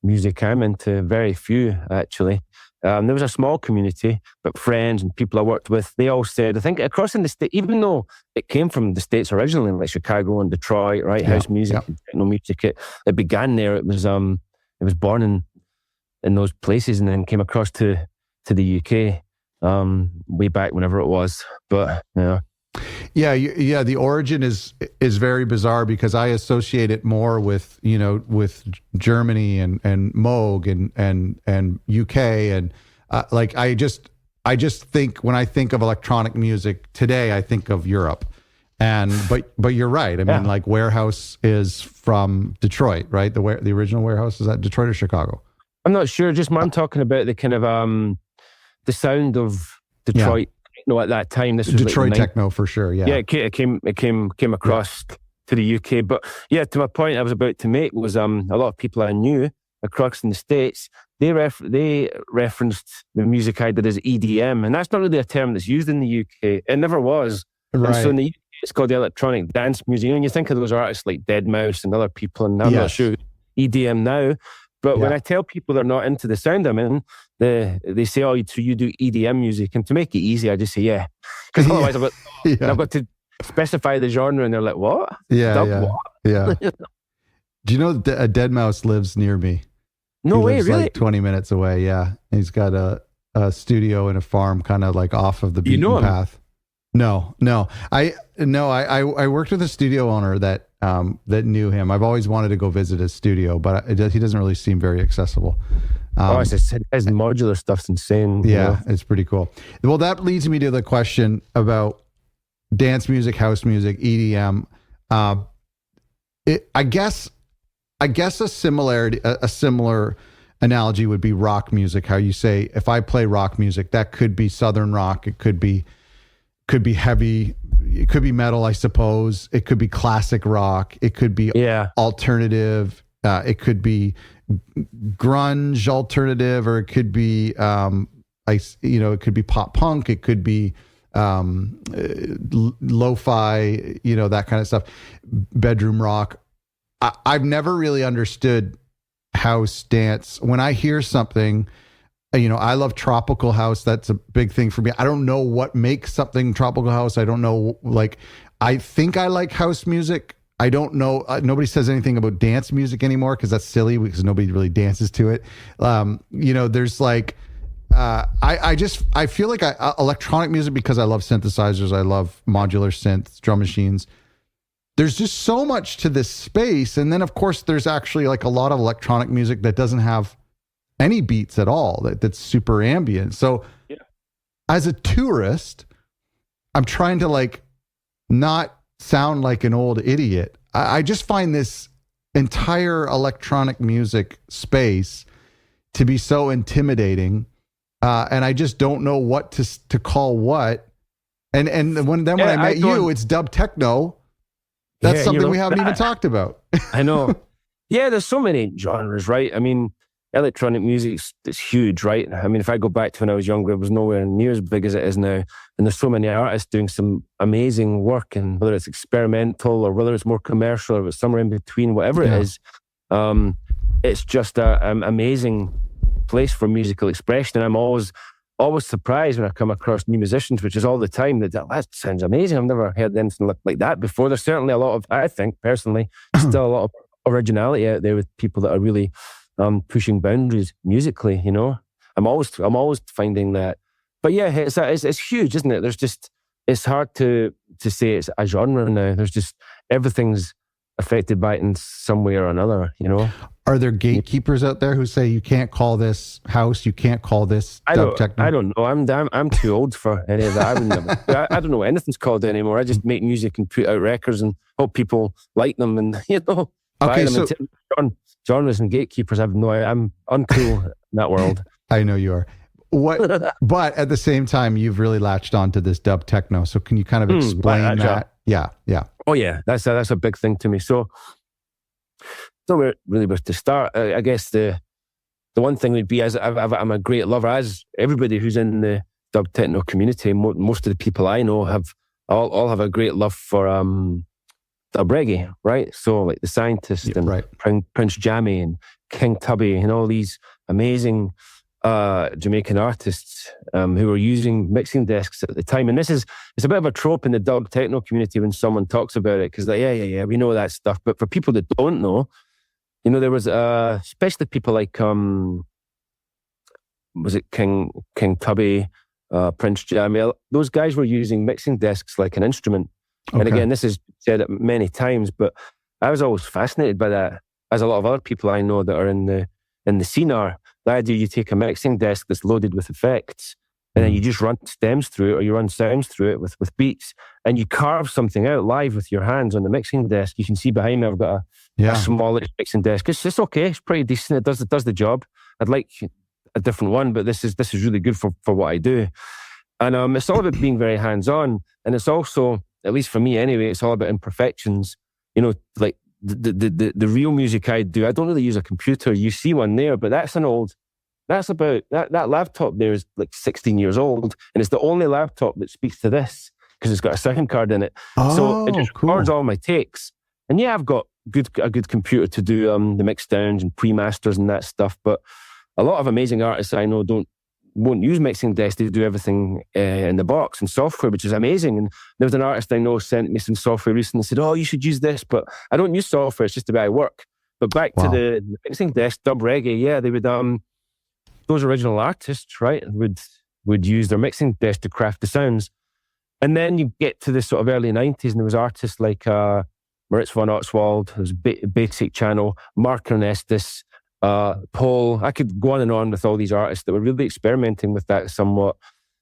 music I'm into, very few actually. There was a small community, but friends and people I worked with, they all said, I think across in the States, even though it came from the States originally, like Chicago and Detroit, right? Yeah, house music, and techno music, it began there. It was born in those places and then came across to the UK way back whenever it was. But yeah, the origin is very bizarre because I associate it more with, you know, with Germany and Moog and UK and like I just think when I think of electronic music today, I think of Europe. And but you're right. I mean, like Warehouse is from Detroit, right? The original Warehouse, is that Detroit or Chicago? I'm not sure. Just I'm talking about the kind of the sound of Detroit. No, at that time, this was Detroit like techno for sure. Yeah, it came across to the UK. But yeah, to my point I was about to make was a lot of people I knew across in the States, they referenced the music I did as EDM, and that's not really a term that's used in the UK. It never was. Right. And so in the UK, it's called the electronic dance music. And you think of those artists like deadmau5 and other people, and I'm not sure EDM now. But when I tell people they're not into the sound I'm in, they say, "Oh, so you do EDM music?" And to make it easy, I just say, "Yeah," because otherwise I've got to specify the genre, and they're like, "What? What?" Do you know a deadmau5 lives near me? No way, lives really? Like 20 minutes away. Yeah, he's got a studio and a farm, kind of like off of the beaten path. No. I worked with a studio owner that knew him. I've always wanted to go visit his studio, but he doesn't really seem very accessible. His modular stuff's insane. Yeah, it's pretty cool. Well, that leads me to the question about dance music, house music, EDM. I guess a similar analogy would be rock music. How you say, if I play rock music, that could be Southern rock. It could be heavy. It could be metal, I suppose. It could be classic rock. It could be alternative. It could be grunge alternative, or it could be it could be pop punk. It could be lo-fi, that kind of stuff. Bedroom rock. I've never really understood house dance. When I hear something, I love tropical house. That's a big thing for me. I don't know what makes something tropical house. I don't know. I think I like house music. I don't know. Nobody says anything about dance music anymore because that's silly, because nobody really dances to it. There's I feel like electronic music, because I love synthesizers. I love modular synths, drum machines. There's just so much to this space. And then of course there's actually like a lot of electronic music that doesn't have any beats at all, that's super ambient. So as a tourist, I'm trying to not sound like an old idiot. I just find this entire electronic music space to be so intimidating, and I just don't know what to call what. And when I met you, it's dub techno. That's something we haven't even talked about. I know. Yeah, there's so many genres, right? I mean, electronic music is huge, right? I mean, if I go back to when I was younger, it was nowhere near as big as it is now. And there's so many artists doing some amazing work, and whether it's experimental or whether it's more commercial or it's somewhere in between, whatever it is, it's just an amazing place for musical expression. And I'm always surprised when I come across new musicians, which is all the time, that sounds amazing. I've never heard anything like that before. There's certainly a lot of, I think personally, still a lot of originality out there with people that are really pushing boundaries musically. You know, I'm always finding that. But yeah, it's huge, isn't it? It's hard to say it's a genre now. There's just everything's affected by it in some way or another. You know. Are there gatekeepers out there who say you can't call this house, you can't call this dub techno? I don't know. I'm too old for any of that. I don't know what anything's called anymore. I just make music and put out records and hope people like them, and okay, so genres and gatekeepers. I'm uncool in that world. I know you are. But at the same time, you've really latched onto this dub techno. So can you kind of explain that? Yeah. Oh yeah, that's a big thing to me. So. Don't know really where to start. I guess the one thing would be, as I'm a great lover, as everybody who's in the dub techno community, most of the people I know all have a great love for dub reggae, right? So like The Scientist and Prince Jammy and King Tubby and all these amazing Jamaican artists who were using mixing desks at the time. And it's a bit of a trope in the dub techno community when someone talks about it, because like, yeah, we know that stuff. But for people that don't know, there was especially people like was it King Tubby, Prince Jammy? Those guys were using mixing desks like an instrument. Okay. And again, this is said it many times, but I was always fascinated by that, as a lot of other people I know that are in the scene are. The idea you take a mixing desk that's loaded with effects, and then you just run stems through it, or you run sounds through it with beats, and you carve something out live with your hands on the mixing desk. You can see behind me, I've got a small mixing desk. It's okay. It's pretty decent. It does the job. I'd like a different one, but this is really good for what I do. And it's all about being very hands-on, and it's also, at least for me anyway, it's all about imperfections. Like the real music I do, I don't really use a computer. You see one there, but that's about that laptop there is like 16 years old, and it's the only laptop that speaks to this because it's got a sound card in it. So it just records all my takes. And yeah, I've got a good computer to do the mix downs and pre-masters and that stuff. But a lot of amazing artists I know won't use mixing desks. They do everything in the box and software, which is amazing. And there was an artist I know sent me some software recently and said, "Oh, you should use this," but I don't use software. It's just the way I work. But back to the mixing desk, dub reggae, yeah, they would those original artists, right, would use their mixing desk to craft the sounds. And then you get to the sort of early 90s, and there was artists like Moritz von Oxwald, there was Basic Channel, Mark Ernestus, Paul. I could go on and on with all these artists that were really experimenting with that somewhat,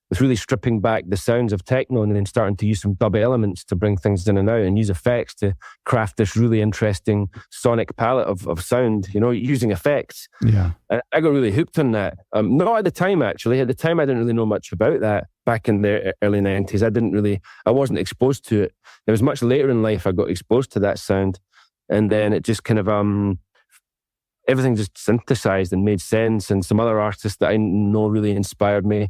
with really stripping back the sounds of techno and then starting to use some dub elements to bring things in and out, and use effects to craft this really interesting sonic palette of sound, using effects. Yeah. And I got really hooked on that. Not at the time, actually. At the time, I didn't really know much about that. Back in the early 90s, I wasn't exposed to it. It was much later in life I got exposed to that sound. And then it just kind of, everything just synthesized and made sense. And some other artists that I know really inspired me.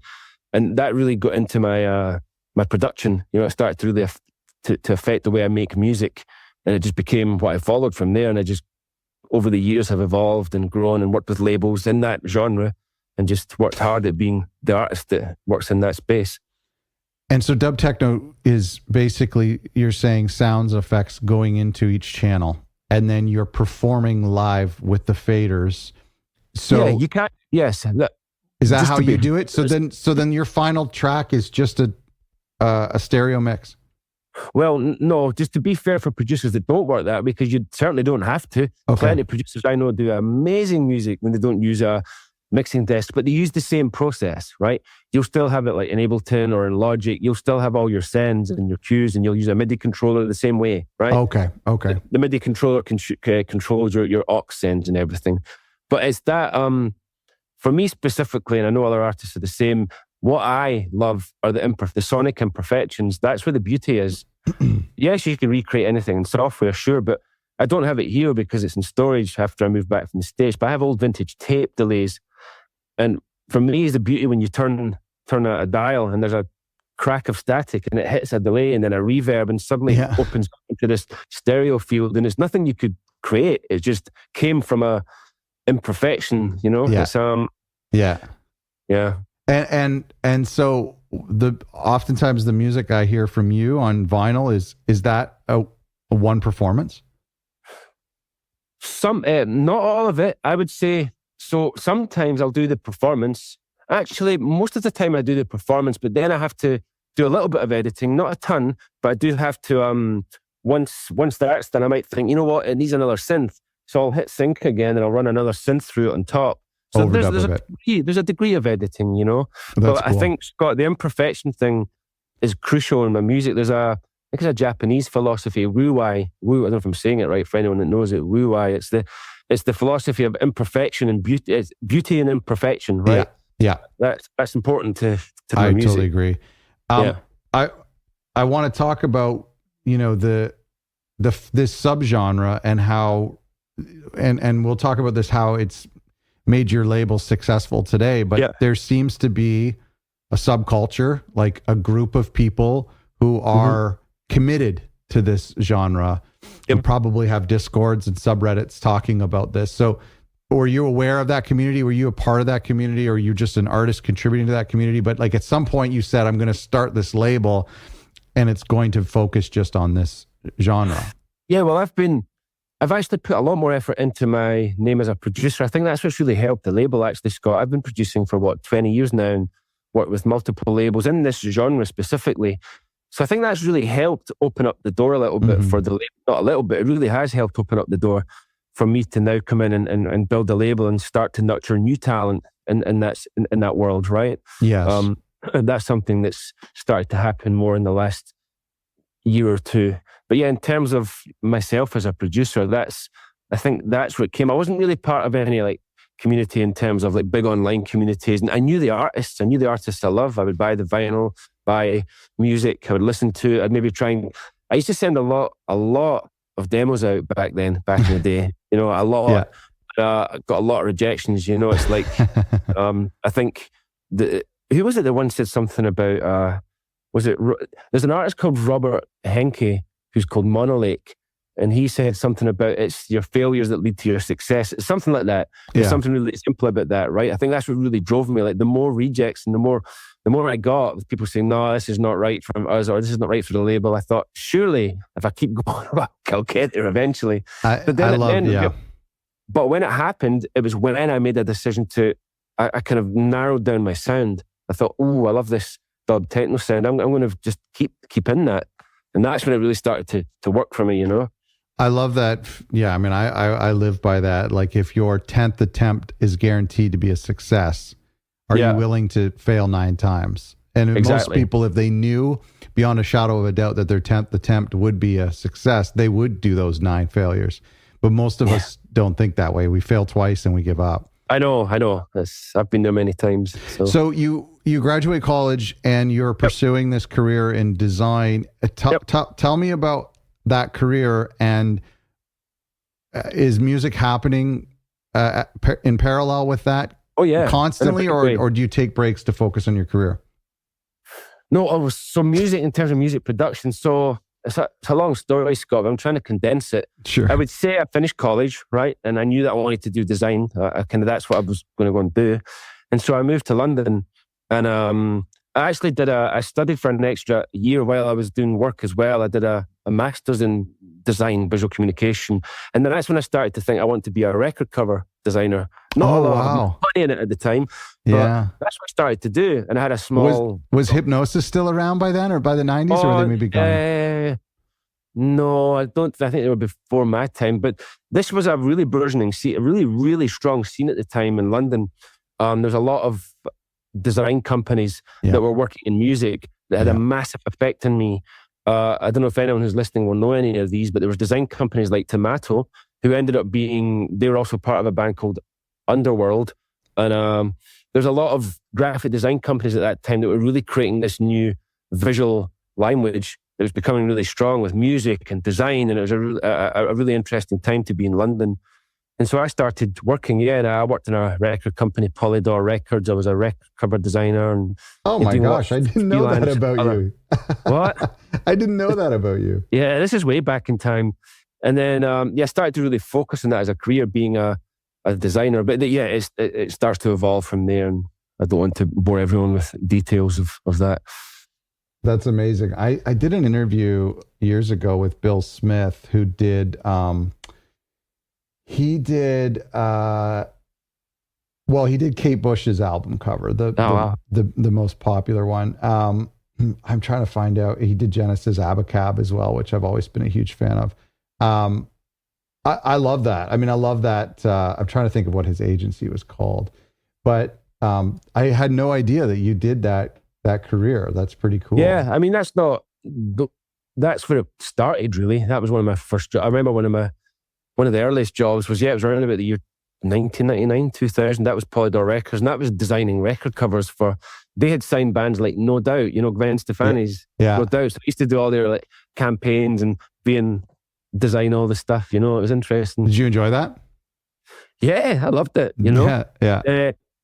And that really got into my my production. It started to really to affect the way I make music. And it just became what I followed from there. And I just, over the years, have evolved and grown and worked with labels in that genre, and just worked hard at being the artist that works in that space. And so dub techno is basically, you're saying, sounds effects going into each channel, and then you're performing live with the faders. So yeah, you can't. Yes, look, is that how you do it? So then your final track is just a stereo mix. Well, no, just to be fair for producers that don't work that way, because you certainly don't have to. Okay. Plenty of producers I know do amazing music when they don't use a mixing desks, but they use the same process, right? You'll still have it like in Ableton or in Logic. You'll still have all your sends and your cues, and you'll use a MIDI controller the same way, right? Okay. The MIDI controller controls your aux sends and everything. But it's that, for me specifically, and I know other artists are the same, what I love are the sonic imperfections. That's where the beauty is. Yes, you can recreate anything in software, sure, but I don't have it here because it's in storage after I moved back from the States. But I have old vintage tape delays. And for me, is the beauty when you turn a dial and there's a crack of static and it hits a delay and then a reverb and suddenly it opens into this stereo field, and it's nothing you could create. It just came from a imperfection, you know? It's, And so oftentimes the music I hear from you on vinyl is that a one performance? Not all of it, I would say. So sometimes I'll do the performance. Actually, most of the time I do the performance, but then I have to do a little bit of editing, not a ton, but I do have to, once that's done, I might think, you know what, it needs another synth. So I'll hit sync again and I'll run another synth through it on top. So there's a degree of editing, you know. That's but cool. I think, Scott, the imperfection thing is crucial in my music. I think it's a Japanese philosophy, wuwai. I don't know if I'm saying it right for anyone that knows it. Wuwai. It's the philosophy of imperfection and beauty. It's beauty and imperfection, right? Yeah. That's important to my music. I totally agree. I want to talk about, you know, this subgenre and how, and we'll talk about this, how it's made your label successful today, but there seems to be a subculture, like a group of people who are committed to this genre and probably have discords and subreddits talking about this. So were you aware of that community? Were you a part of that community, or are you just an artist contributing to that community? But like at some point you said, I'm going to start this label and it's going to focus just on this genre. Yeah, well, I've actually put a lot more effort into my name as a producer. I think that's what's really helped the label, actually, Scott. I've been producing for 20 years now and worked with multiple labels in this genre specifically. So I think that's really helped open up the door a little bit for the label. Not a little bit, it really has helped open up the door for me to now come in and build a label and start to nurture new talent in that world, right? Yes. That's something that's started to happen more in the last year or two. But yeah, in terms of myself as a producer, I think that's where it came. I wasn't really part of any like community in terms of like big online communities. And I knew the artists I love. I would buy the vinyl, buy music, I would listen to it. I'd maybe I used to send a lot of demos out back in the day. You know, a lot. Got a lot of rejections. You know, it's like, I think who was it that once said something about, there's an artist called Robert Henke who's called Monolake, and he said something about it's your failures that lead to your success. It's something like that. There's something really simple about that, right? I think that's what really drove me. Like the more rejects and the more I got with people saying, no, this is not right from us, or this is not right for the label, I thought, surely if I keep going, I'll get there eventually. But when it happened, it was when I made a decision I kind of narrowed down my sound. I thought, oh, I love this dub techno sound. I'm going to just keep in that. And that's when it really started to work for me, you know? I love that. Yeah, I mean, I live by that. Like if your 10th attempt is guaranteed to be a success, are you willing to fail 9 times? And most people, if they knew beyond a shadow of a doubt that their 10th attempt would be a success, they would do those 9 failures. But most of us don't think that way. We fail twice and we give up. I know. I've been there many times. So you graduate college and you're pursuing this career in design. Tell me about that career, and is music happening in parallel with that? Oh yeah, constantly, or do you take breaks to focus on your career? No, so music, in terms of music production. So it's a long story, Scott. I'm trying to condense it. Sure. I would say I finished college, right? And I knew that I wanted to do design. That's what I was going to go and do. And so I moved to London, and I actually I studied for an extra year while I was doing work as well. I did a master's in design, visual communication. And then that's when I started to think I want to be a record cover designer. Not a lot of money in it at the time. But that's what I started to do. And I had a small... Was Hypnosis still around by then, or by the 90s, or were they maybe gone? No, I think they were before my time. But this was a really burgeoning scene, a really, really strong scene at the time in London. there's a lot of design companies that were working in music that had a massive effect on me. I don't know if anyone who's listening will know any of these, but there was design companies like Tomato who ended up they were also part of a band called Underworld. And there's a lot of graphic design companies at that time that were really creating this new visual language that was becoming really strong with music and design. And it was a really interesting time to be in London. And so I started working, and I worked in a record company, Polydor Records. I was a record cover designer. And oh my gosh, I didn't know that about you. What? I didn't know that about you. Yeah, this is way back in time. And then, I started to really focus on that as a career, being a designer. But it starts to evolve from there. And I don't want to bore everyone with details of that. That's amazing. I did an interview years ago with Bill Smith, who did... He did Kate Bush's album cover, the most popular one. I'm trying to find out. He did Genesis Abacab as well, which I've always been a huge fan of. I love that. I mean, I love that. I'm trying to think of what his agency was called, but I had no idea that you did that career. That's pretty cool. Yeah, I mean, that's where it started, really. That was one of my first jobs. I remember one of the earliest jobs was, it was around about the year 1999, 2000. That was Polydor Records, and that was designing record covers they had signed bands like No Doubt, Gwen Stefani's No Doubt. So I used to do all their like campaigns and design all the stuff, it was interesting. Did you enjoy that? Yeah, I loved it, Yeah.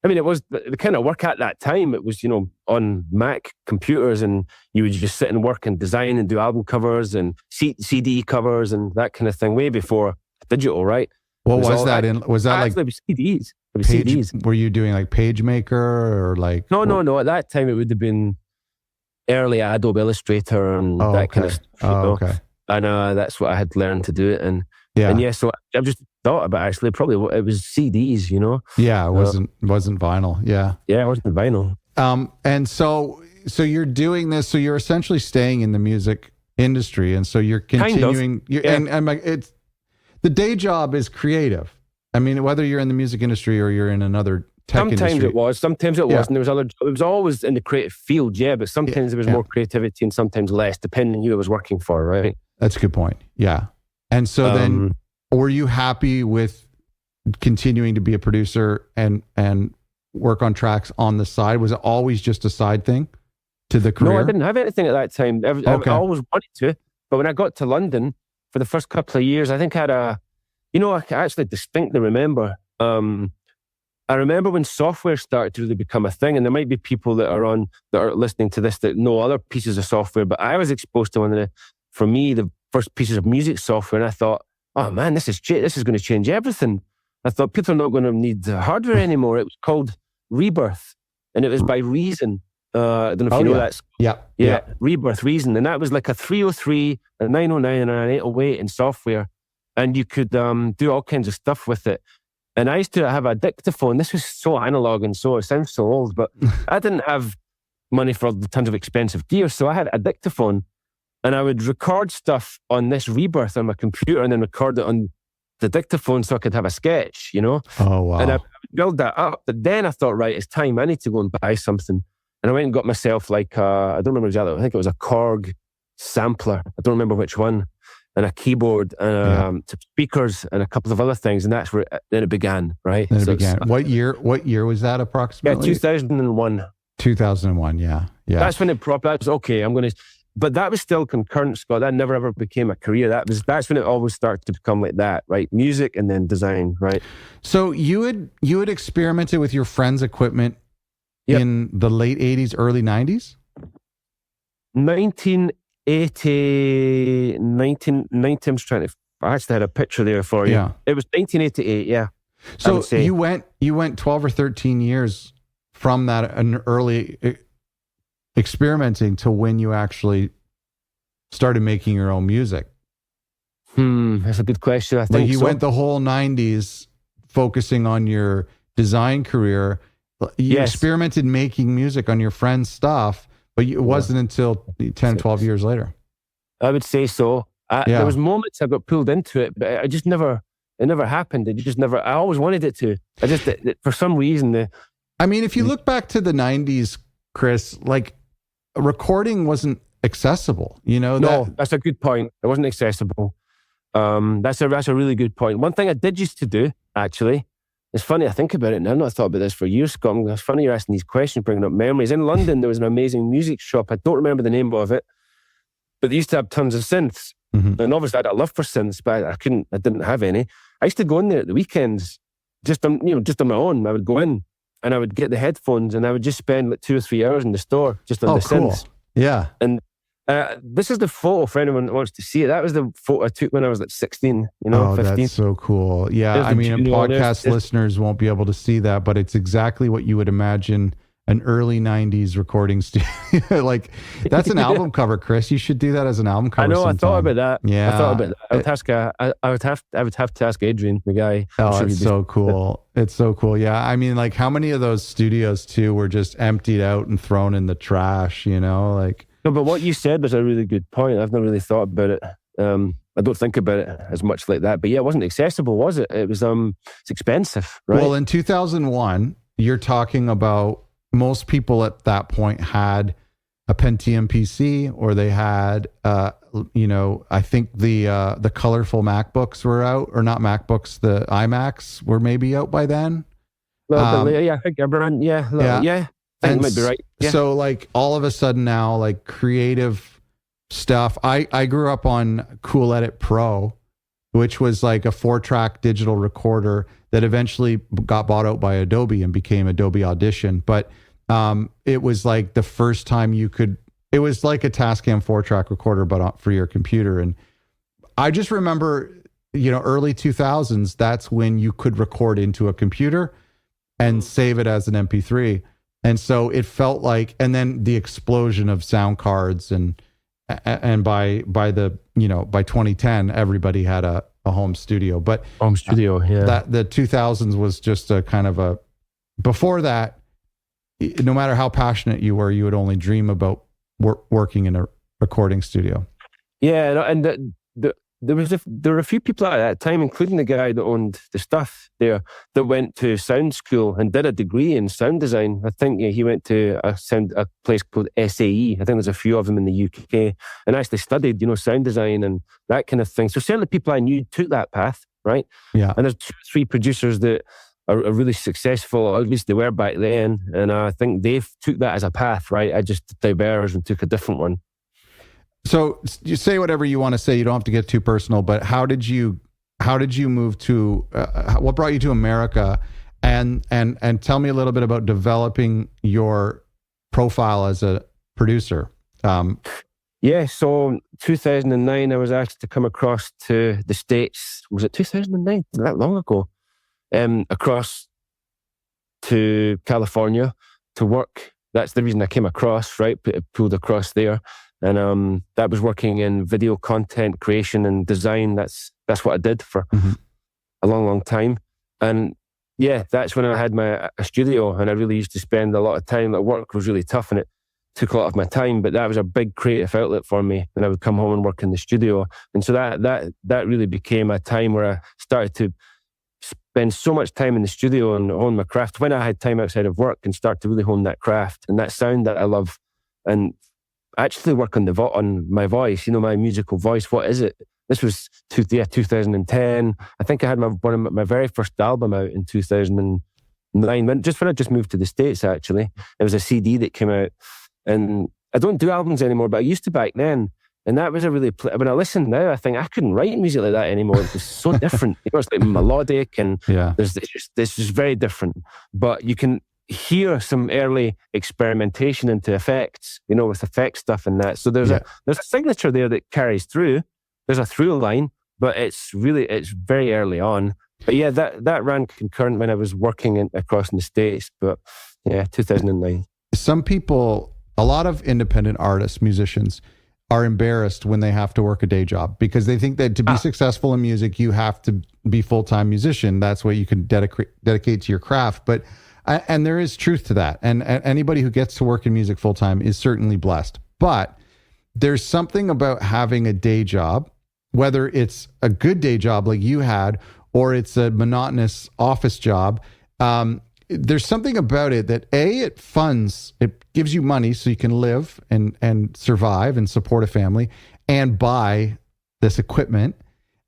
I mean, it was the kind of work at that time. It was, on Mac computers, and you would just sit and work and design and do album covers and CD covers and that kind of thing, way before digital, right? What was that in? Was that actually, like it was CDs? Were you doing like PageMaker or like? No. At that time, it would have been early Adobe Illustrator and that kind of stuff. Okay. And that's what I had learned to do it. And so I've just thought about actually probably it was CDs, Yeah, it wasn't vinyl. Yeah, it wasn't vinyl. And so you're doing this. So you're essentially staying in the music industry, and so you're continuing. Kind of. And it's the day job is creative. I mean, whether you're in the music industry or you're in another tech industry. Sometimes it was, and there was other. It was always in the creative field, but sometimes there was more creativity and sometimes less, depending on who I was working for. Right. That's a good point. Yeah. And so then, were you happy with continuing to be a producer and work on tracks on the side? Was it always just a side thing to the career? No, I didn't have anything at that time. I always wanted to, but when I got to London for the first couple of years, I think I had I actually distinctly remember. I remember when software started to really become a thing, and there might be people that are listening to this that know other pieces of software, but I was exposed to the first pieces of music software, and I thought, oh man, this is going to change everything. I thought people are not going to need hardware anymore. It was called Rebirth, and it was by Reason. I don't know if you know that. Yeah, Rebirth, Reason. And that was like a 303, a 909, and an 808 in software. And you could do all kinds of stuff with it. And I used to have a dictaphone. This was so analog and so, it sounds so old, but I didn't have money for tons of expensive gear. So I had a dictaphone, and I would record stuff on this Rebirth on my computer and then record it on the dictaphone so I could have a sketch, Oh, wow. And I would build that up. But then I thought, right, it's time. I need to go and buy something. And I went and got myself I don't remember exactly, I think it was a Korg sampler. I don't remember which one. And a keyboard, and some speakers, and a couple of other things. And that's where then it began, right? Then it began. What year was that approximately? Yeah, 2001. 2001, yeah. That's when that was okay, but that was still concurrent, Scott. That never ever became a career. That's when it always started to become like that, right? Music and then design, right? So you had experimented with your friend's equipment in the late 80s, early 90s? 1980, I'm trying to, I actually had a picture there for you. Yeah. It was 1988, yeah. So you went 12 or 13 years from that an early experimenting to when you actually started making your own music. That's a good question. I think you went the whole 90s focusing on your design career. You experimented making music on your friend's stuff, but it wasn't until 10, 12 years later. I would say so. There was moments I got pulled into it, but it never happened. I always wanted it to. For some reason, I mean, if you look back to the 90s, Chris, like recording wasn't accessible, No, that's a good point. It wasn't accessible. That's a really good point. One thing I did used to do, actually, it's funny, I think about it now. I've not thought about this for years, Scott. It's funny you're asking these questions, bringing up memories. In London, there was an amazing music shop. I don't remember the name of it, but they used to have tons of synths. And obviously I had a love for synths, but I didn't have any. I used to go in there at the weekends, just on my own. I would go in and I would get the headphones and I would just spend like 2 or 3 hours in the store just on the synths. Yeah. And this is the photo for anyone that wants to see it. That was the photo I took when I was like 16, 15. That's so cool. Yeah. I mean, podcast listeners won't be able to see that, but it's exactly what you would imagine an early 90s recording studio. Like, that's an album cover, Chris. You should do that as an album cover. I know, sometime. I thought about that. Yeah. I thought about that. I would have to ask Adrian, the guy. Oh, it's so cool. It's so cool. Yeah. I mean, like, how many of those studios too were just emptied out and thrown in the trash, like. No, but what you said was a really good point. I've not really thought about it. I don't think about it as much like that. But yeah, it wasn't accessible, was it? It was it's expensive, right? Well, in 2001, you're talking about most people at that point had a Pentium PC, or they had, I think the colorful MacBooks were out, or not MacBooks, the iMacs were maybe out by then. Well, yeah, I think everyone, yeah. I think you might be right. Yeah. So like all of a sudden now, like creative stuff. I grew up on Cool Edit Pro, which was like a 4-track digital recorder that eventually got bought out by Adobe and became Adobe Audition. But it was like the first time it was like a Tascam 4-track recorder, but for your computer. And I just remember, early 2000s, that's when you could record into a computer and save it as an MP3. And so it felt like, and then the explosion of sound cards and by 2010, everybody had a home studio. But home studio, yeah. That the 2000s was just a kind of before that, no matter how passionate you were, you would only dream about working in a recording studio. Yeah, and there were a few people at that time, including the guy that owned the stuff there, that went to sound school and did a degree in sound design. I think he went to a place called SAE. I think there's a few of them in the UK, and actually studied, sound design and that kind of thing. So certainly people I knew took that path, right? Yeah. And there's 2 or 3 producers that are really successful, or at least they were back then. And I think they took that as a path, right? I just diverged and took a different one. So you say whatever you want to say. You don't have to get too personal, but how did you move to, what brought you to America, and tell me a little bit about developing your profile as a producer. Yeah. So 2009, I was asked to come across to the States. Was it 2009? That long ago? Across to California to work. That's the reason I came across, right? Pulled across there. And that was working in video content creation and design. That's what I did for a long, long time. And yeah, that's when I had a studio, and I really used to spend a lot of time. Like, work was really tough and it took a lot of my time, but that was a big creative outlet for me. And I would come home and work in the studio. And so that really became a time where I started to spend so much time in the studio and hone my craft when I had time outside of work, and start to really hone that craft and that sound that I love. And actually work on my voice, my musical voice. What is it? This was 2010. I think I had my very first album out in 2009, just when I just moved to the States, actually. It was a CD that came out, and I don't do albums anymore, but I used to back then. And that was when I listen now, I think I couldn't write music like that anymore. It was so different. It's like melodic, and this is very different. But you can hear some early experimentation into effects, with effect stuff and that. So there's a signature there that carries through. There's a through line, but it's very early on. But yeah, that ran concurrent when I was working across in the States. But yeah, 2009. Some people, a lot of independent artists, musicians, are embarrassed when they have to work a day job, because they think that to be successful in music, you have to be full-time musician. That's what you can dedicate to your craft. But and there is truth to that. And anybody who gets to work in music full-time is certainly blessed. But there's something about having a day job, whether it's a good day job like you had, or it's a monotonous office job. there's something about it that it funds, it gives you money so you can live and survive and support a family and buy this equipment.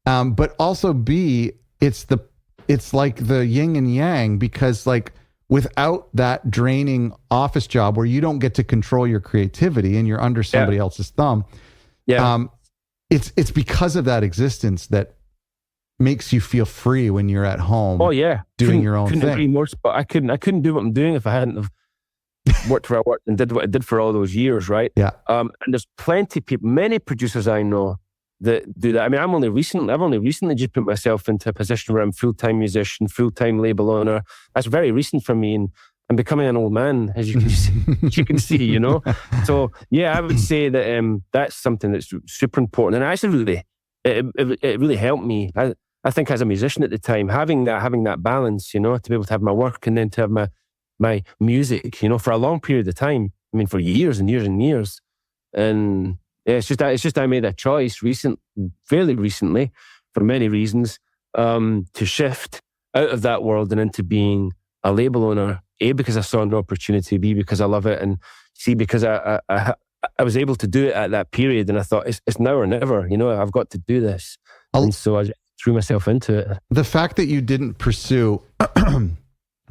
But also B, it's like the yin and yang, because like without that draining office job where you don't get to control your creativity and you're under somebody else's thumb. Yeah. It's because of that existence that makes you feel free when you're at home. Oh yeah, doing your own thing. Agree more, but I couldn't do what I'm doing if I hadn't have worked where I worked and did what I did for all those years, right? Yeah. And there's plenty of people, many producers I know that do that. I mean, I've only recently just put myself into a position where I'm full-time musician, full-time label owner. That's very recent for me, and I'm becoming an old man, as you can see, you know. So yeah, I would say that that's something that's super important, and actually it really helped me. I think as a musician at the time, having that balance, you know, to be able to have my work and then to have my music, you know, for a long period of time. I mean, for years and years and years. And yeah, it's just I made a choice fairly recently, for many reasons, to shift out of that world and into being a label owner. A, because I saw an opportunity. B, because I love it. And C, because I was able to do it at that period. And I thought, it's now or never, you know, I've got to do this. And so I threw myself into it. The fact that you didn't pursue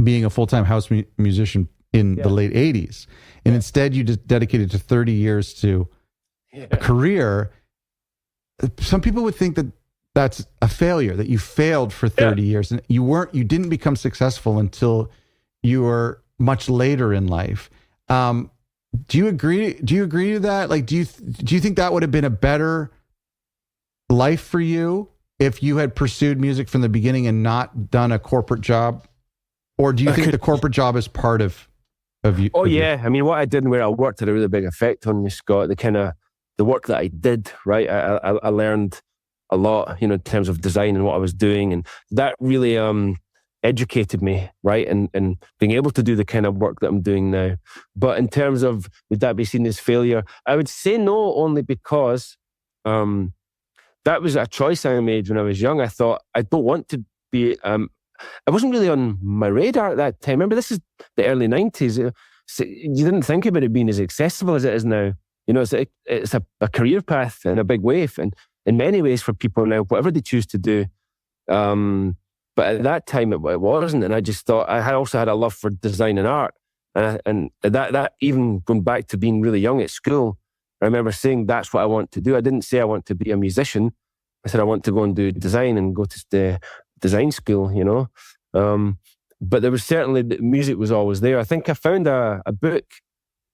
being a full-time house musician in the late 80s, and instead you just dedicated to 30 years to a career, some people would think that that's a failure, that you failed for 30 years, and you didn't become successful until you were much later in life. Do you agree to that? Like, do you think that would have been a better life for you if you had pursued music from the beginning and not done a corporate job? Or do you think the corporate job is part of you? Oh yeah. I mean, what I did and where I worked had a really big effect on me, Scott. The work that I did, right? I learned a lot, you know, in terms of design and what I was doing. And that really educated me, right? And being able to do the kind of work that I'm doing now. But in terms of, would that be seen as failure? I would say no, only because that was a choice I made when I was young. I thought, I don't want to be... I wasn't really on my radar at that time. Remember, this is the early 90s. So you didn't think about it being as accessible as it is now. You know, it's a career path in a big way, and in many ways for people now, whatever they choose to do. But at that time, it wasn't. And I just thought, I also had a love for design and art. And that even going back to being really young at school, I remember saying, that's what I want to do. I didn't say I want to be a musician. I said, I want to go and do design and go to the design school, you know. But there was certainly, the music was always there. I think I found a book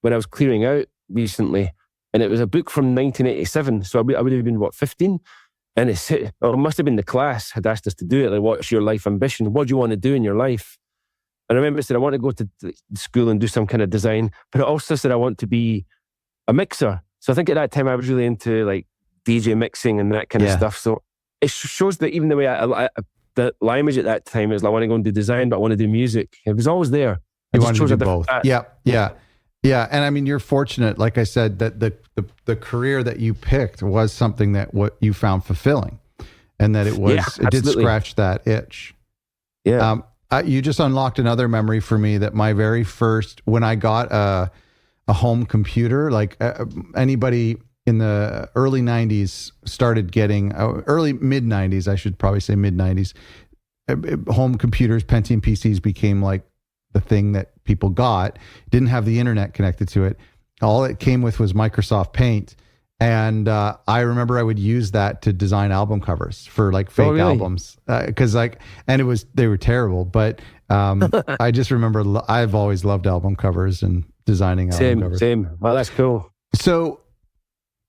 when I was clearing out recently, and it was a book from 1987. So I would have been, 15? And it must have been the class had asked us to do it. Like, what's your life ambition? What do you want to do in your life? And I remember it said, I want to go to school and do some kind of design, but it also said I want to be a mixer. So I think at that time I was really into like DJ mixing and that kind of stuff. So it shows that even the way the language at that time is like, I want to go and do design, but I want to do music. It was always there. You wanted to do both. Yeah. And I mean, you're fortunate, like I said, that the career that you picked was something that what you found fulfilling, and that it did scratch that itch. Yeah. You just unlocked another memory for me, that my very first, when I got a home computer, like anybody in the early 90s started getting, mid 90s, I should probably say mid 90s, home computers, Pentium PCs became like the thing that people got. Didn't have the internet connected to it. All it came with was Microsoft Paint. And I remember I would use that to design album covers for like fake albums. Cause they were terrible, but I just remember I've always loved album covers and designing album covers. Same. Well, that's cool. So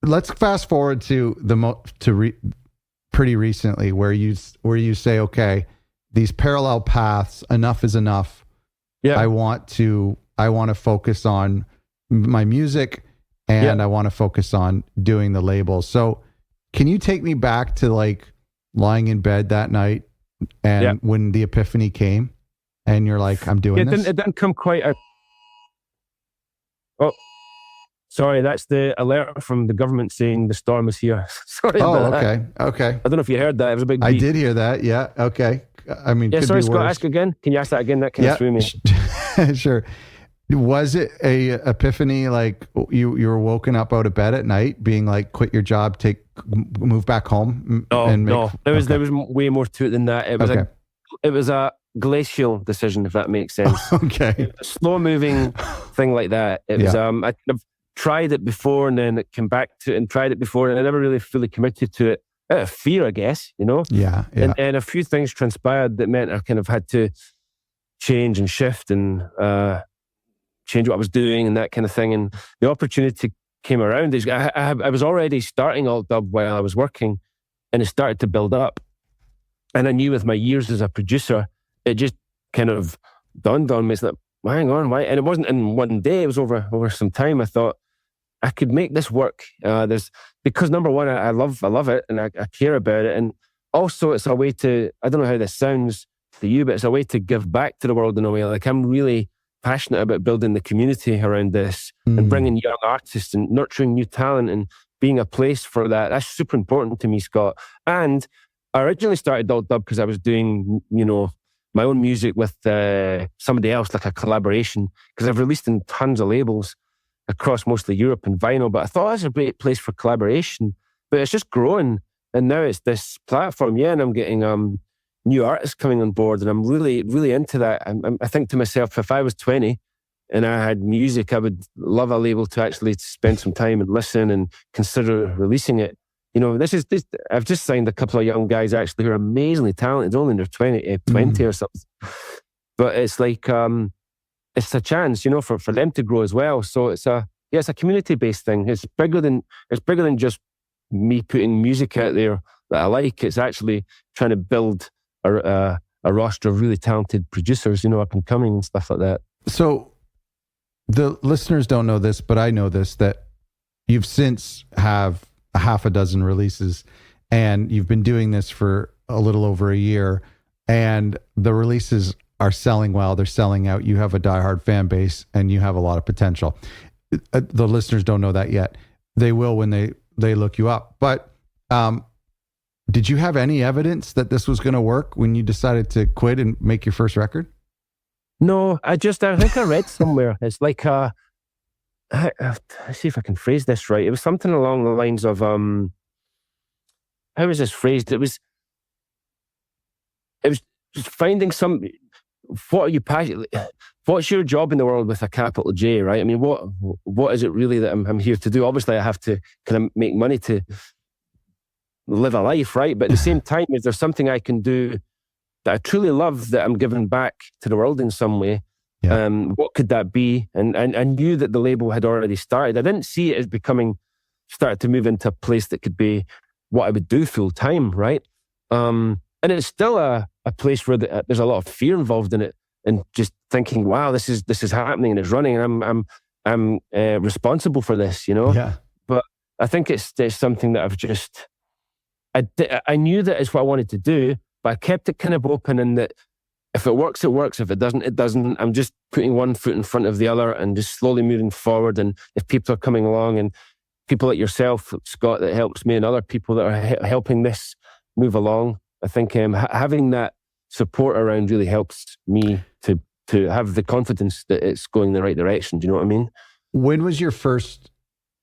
let's fast forward to pretty recently, where you say, okay, these parallel paths, enough is enough. Yeah. I want to focus on my music, and I want to focus on doing the labels. So can you take me back to like lying in bed that night and when the epiphany came and you're like, I'm doing this? It didn't come quite out. Oh, sorry. That's the alert from the government saying the storm is here. Sorry about that. Okay. I don't know if you heard that. It was a big beep. I did hear that. Yeah. Okay. I mean, Yeah, could sorry, be Scott, worse. ask again. Can you ask that again? That kind of threw me. Sure. Was it a epiphany, like you were woken up out of bed at night being like, quit your job, move back home? No. There was way more to it than that. It was a glacial decision, if that makes sense. Okay. A slow moving thing like that. It was I've tried it before and then it came back to it and tried it before and I never really fully committed to it. Out of fear, I guess, you know? Yeah. And a few things transpired that meant I kind of had to change and shift and change what I was doing and that kind of thing. And the opportunity came around. I was already starting Alt Dub while I was working and it started to build up. And I knew with my years as a producer, it just kind of dawned on me. It's like, hang on, why? And it wasn't in one day, it was over some time. I thought I could make this work. Because number one, I love it and I care about it. And also it's a way to, I don't know how this sounds to you, but it's a way to give back to the world in a way. Like I'm really passionate about building the community around this and bringing young artists and nurturing new talent and being a place for that. That's super important to me, Scott. And I originally started Alt Dub because I was doing, my own music with somebody else, like a collaboration, because I've released in tons of labels across mostly Europe and vinyl, but I thought that's a great place for collaboration. But it's just growing. And now it's this platform, and I'm getting new artists coming on board, and I'm really, really into that. I think to myself, if I was 20 and I had music, I would love a label to actually spend some time and listen and consider releasing it. I've just signed a couple of young guys actually who are amazingly talented, only in their 20 or something. But it's like, it's a chance, for them to grow as well. So it's a community-based thing. It's bigger than just me putting music out there that I like. It's actually trying to build a roster of really talented producers, up and coming and stuff like that. So the listeners don't know this, but I know this, that you've since have a half a dozen releases and you've been doing this for a little over a year and the releases are selling well. They're selling out. You have a diehard fan base and you have a lot of potential. The listeners don't know that yet. They will when they look you up. But did you have any evidence that this was going to work when you decided to quit and make your first record? No, I think I read somewhere. It's like, let's see if I can phrase this right. It was something along the lines of, how was this phrased? It was just finding what are you passionate? What's your job in the world with a capital J, right? I mean, what is it really that I'm here to do? Obviously, I have to kind of make money to live a life, right? But at the same time, is there something I can do that I truly love that I'm giving back to the world in some way? Yeah. What could that be? And I knew that the label had already started. I didn't see it as started to move into a place that could be what I would do full time, right? And it's still a place where there's a lot of fear involved in it, and just thinking, wow, this is happening and it's running, and I'm responsible for this, Yeah. But I think it's something that I knew that it's what I wanted to do, but I kept it kind of open, and that if it works, it works. If it doesn't, it doesn't. I'm just putting one foot in front of the other and just slowly moving forward. And if people are coming along, and people like yourself, Scott, that helps me, and other people that are helping this move along, I think having that support around really helps me to have the confidence that it's going in the right direction. Do you know what I mean? When was your first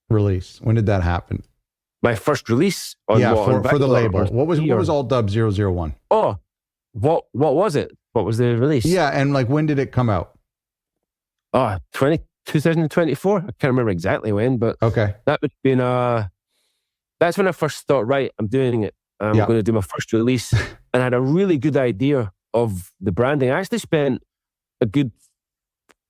release? When did that happen? My first release for the label. What was Alt Dub 001? Oh, what was it? What was the release? Yeah, and like when did it come out? 2024. I can't remember exactly when, but okay, that would have been that's when I first thought, right, I'm doing it. I'm going to do my first release, and I had a really good idea of the branding. I actually spent a good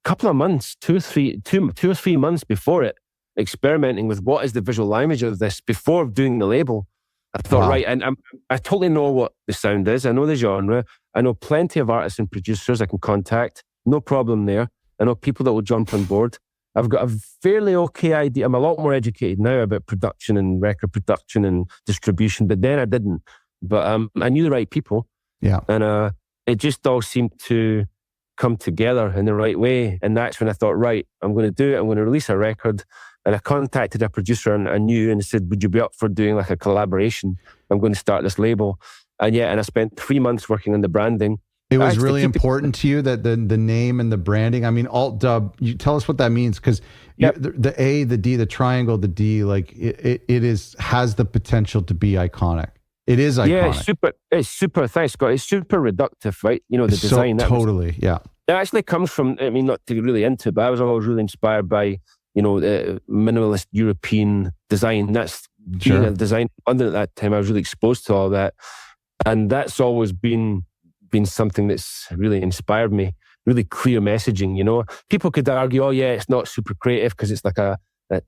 couple of months, 2 or 3 months before it, experimenting with what is the visual image of this before doing the label. I thought, right, and I totally know what the sound is. I know the genre. I know plenty of artists and producers I can contact. No problem there. I know people that will jump on board. I've got a fairly okay idea. I'm a lot more educated now about production and record production and distribution, but then I didn't. But I knew the right people. Yeah. And it just all seemed to come together in the right way. And that's when I thought, right, I'm going to do it. I'm going to release a record. And I contacted a producer and I knew and said, would you be up for doing like a collaboration? I'm going to start this label. And I spent 3 months working on the branding. It was really important to you that the name and the branding. I mean, alt dub. You tell us what that means, because the A, the D, the triangle, the D, like it has the potential to be iconic. It is iconic. Yeah, it's super. Thanks, Scott. It's super reductive, right? You know, the design. Totally, yeah. It actually comes from. I mean, not to get really into it, but I was always really inspired by, you know, minimalist European design. That's being a design London at that time. I was really exposed to all that, and that's always been something that's really inspired me. Really clear messaging, you know. People could argue, oh yeah, it's not super creative because it's like a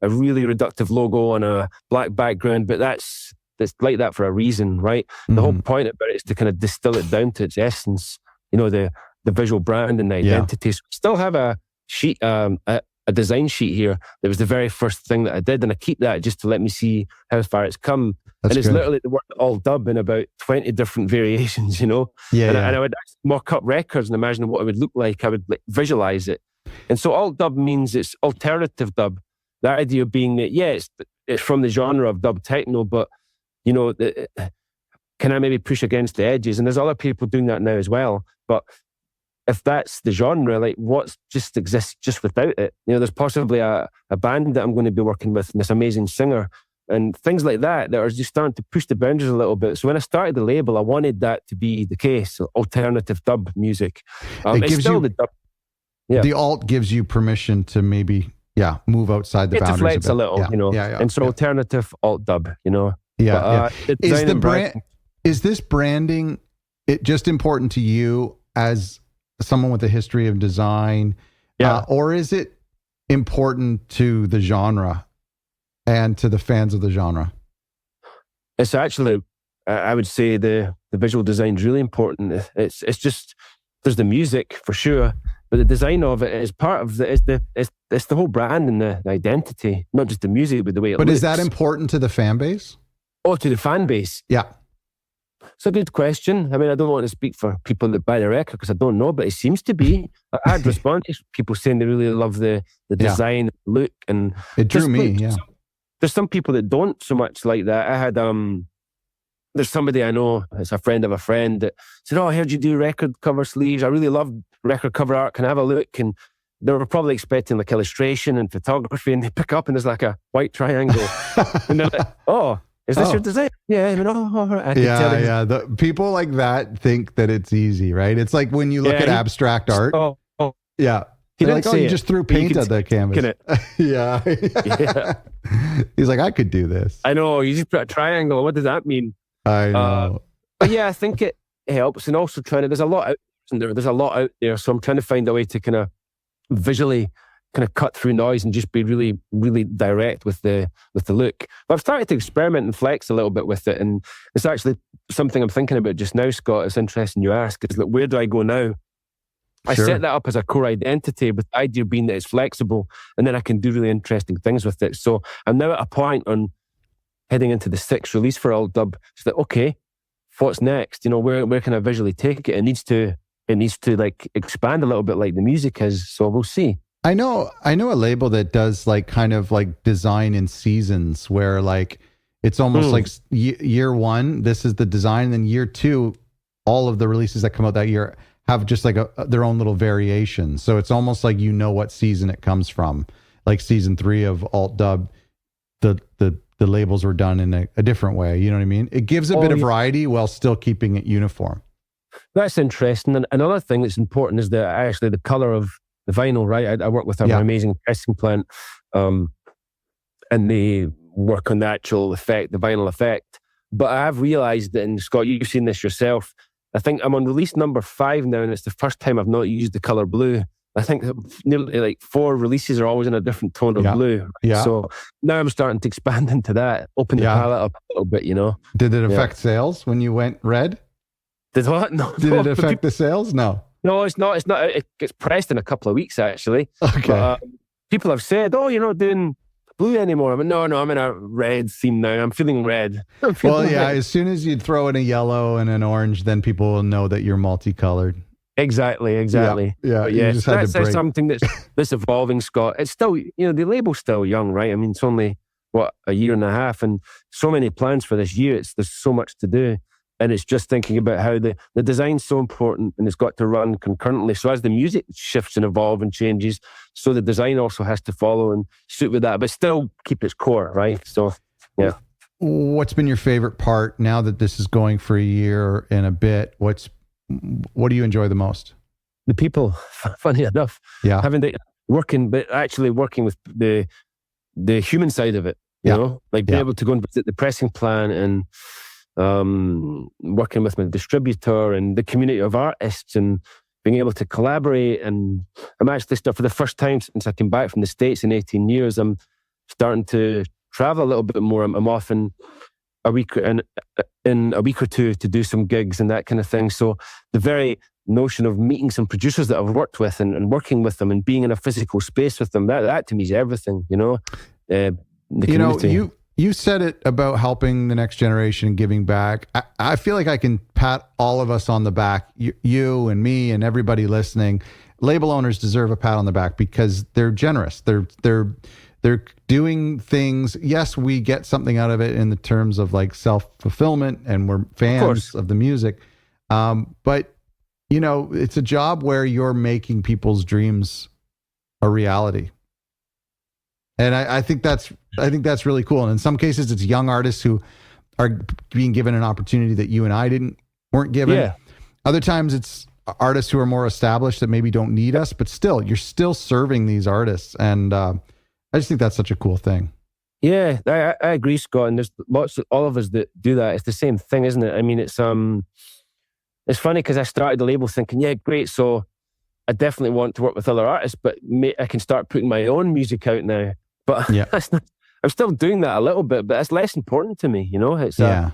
really reductive logo on a black background, but that's like that for a reason, right? Mm-hmm. The whole point about it is to kind of distill it down to its essence, you know, the visual brand and the identity. So we still have a sheet, a design sheet here. That was the very first thing that I did, and I keep that just to let me see how far it's come. That's and it's literally the word alt dub in about 20 different variations, you know? And I would mock up records and imagine what it would look like. I would visualize it. And so alt dub means it's alternative dub. The idea being that, it's from the genre of dub techno, but, you know, can I maybe push against the edges? And there's other people doing that now as well. But if that's the genre, like what just exists just without it? You know, there's possibly a band that I'm going to be working with and this amazing singer and things like that are just starting to push the boundaries a little bit. So when I started the label, I wanted that to be the case, alternative dub music. It's still the dub. Yeah. The alt gives you permission to maybe, move outside the boundaries. It deflects a little, you know. And so alternative alt dub, you know. Is this branding just important to you as someone with a history of design? Or is it important to the genre and to the fans of the genre? It's actually, I would say the visual design is really important. It's just, there's the music for sure, but the design of it is part of it's the whole brand and the identity, not just the music, but the way it looks. But is that important to the fan base? Oh, to the fan base? Yeah. It's a good question. I mean, I don't want to speak for people that buy the record because I don't know, but it seems to be. I had responses, people saying they really love the design, look, and it drew me. There's some people that don't so much like that. I had there's somebody I know, it's a friend of a friend, that said, "Oh, I heard you do record cover sleeves. I really love record cover art. Can I have a look?" And they were probably expecting like illustration and photography, and they pick up and there's like a white triangle, and they're like, "Oh, is this your design?" Yeah, I mean, The people like that think that it's easy, right? It's like when you look at abstract art. Yeah. He didn't like, say you just threw paint at the canvas. Yeah. He's like, I could do this. I know. You just put a triangle. What does that mean? I know. But yeah, I think it helps. And also there's a lot out there. So I'm trying to find a way to kind of visually kind of cut through noise and just be really, really direct with the look. But I've started to experiment and flex a little bit with it. And it's actually something I'm thinking about just now, Scott. It's interesting you ask. Is like, where do I go now? I set that up as a core identity, with the idea being that it's flexible and then I can do really interesting things with it. So I'm now at a point on heading into the 6th release for alt dub. It's like, okay, what's next? You know, where can I visually take it? It needs to like expand a little bit like the music is. So we'll see. I know a label that does like kind of like design in seasons where like it's almost like year one, this is the design. And then year two, all of the releases that come out that year have just like their own little variation. So it's almost like you know what season it comes from. Like season 3 of alt dub, the labels were done in a different way. You know what I mean? It gives a bit of variety while still keeping it uniform. That's interesting. And another thing that's important is the color of the vinyl, right? I work with an amazing pressing plant, and they work on the actual effect, the vinyl effect. But I've realized that, and Scott, you've seen this yourself, I think I'm on release number 5 now, and it's the first time I've not used the color blue. I think nearly like 4 releases are always in a different tone of blue. Yeah. So now I'm starting to expand into that, open the palette up a little bit, you know. Did it affect sales when you went red? Did what? No. Did it affect the sales? No. No, it's not. It gets pressed in a couple of weeks, actually. Okay. But, people have said, "Oh, you're not doing blue anymore." I'm no, I'm in a red theme now. I'm feeling red. Red. As soon as you throw in a yellow and an orange, then people will know that you're multicolored. Exactly. Yeah. That's something that's evolving, Scott. It's still, you know, the label's still young, right? I mean, it's only a year and a half, and so many plans for this year. There's so much to do. And it's just thinking about how the design's so important, and it's got to run concurrently. So as the music shifts and evolves and changes, so the design also has to follow and suit with that, but still keep its core, right? So, yeah. What's been your favorite part now that this is going for a year and a bit? What do you enjoy the most? The people, funny enough. Yeah. But actually working with the human side of it, you know, like being able to go and visit the pressing plant and working with my distributor and the community of artists and being able to collaborate. And I'm actually for the first time since I came back from the States in 18 years, I'm starting to travel a little bit more. I'm off in a week or two to do some gigs and that kind of thing. So the very notion of meeting some producers that I've worked with and working with them and being in a physical space with them, that to me is everything, you know. The community. You said it about helping the next generation and giving back. I feel like I can pat all of us on the back, you and me and everybody listening. Label owners deserve a pat on the back because they're generous. They're doing things. Yes, we get something out of it in the terms of like self-fulfillment, and we're fans of the music. But you know, it's a job where you're making people's dreams a reality. And I think that's really cool. And in some cases, it's young artists who are being given an opportunity that you and I weren't given. Yeah. Other times, it's artists who are more established that maybe don't need us, but still, you're still serving these artists. And I just think that's such a cool thing. Yeah, I agree, Scott. And there's all of us that do that. It's the same thing, isn't it? I mean, it's funny because I started the label thinking, yeah, great. So I definitely want to work with other artists, but I can start putting my own music out now. But I'm still doing that a little bit, but it's less important to me, you know. It's I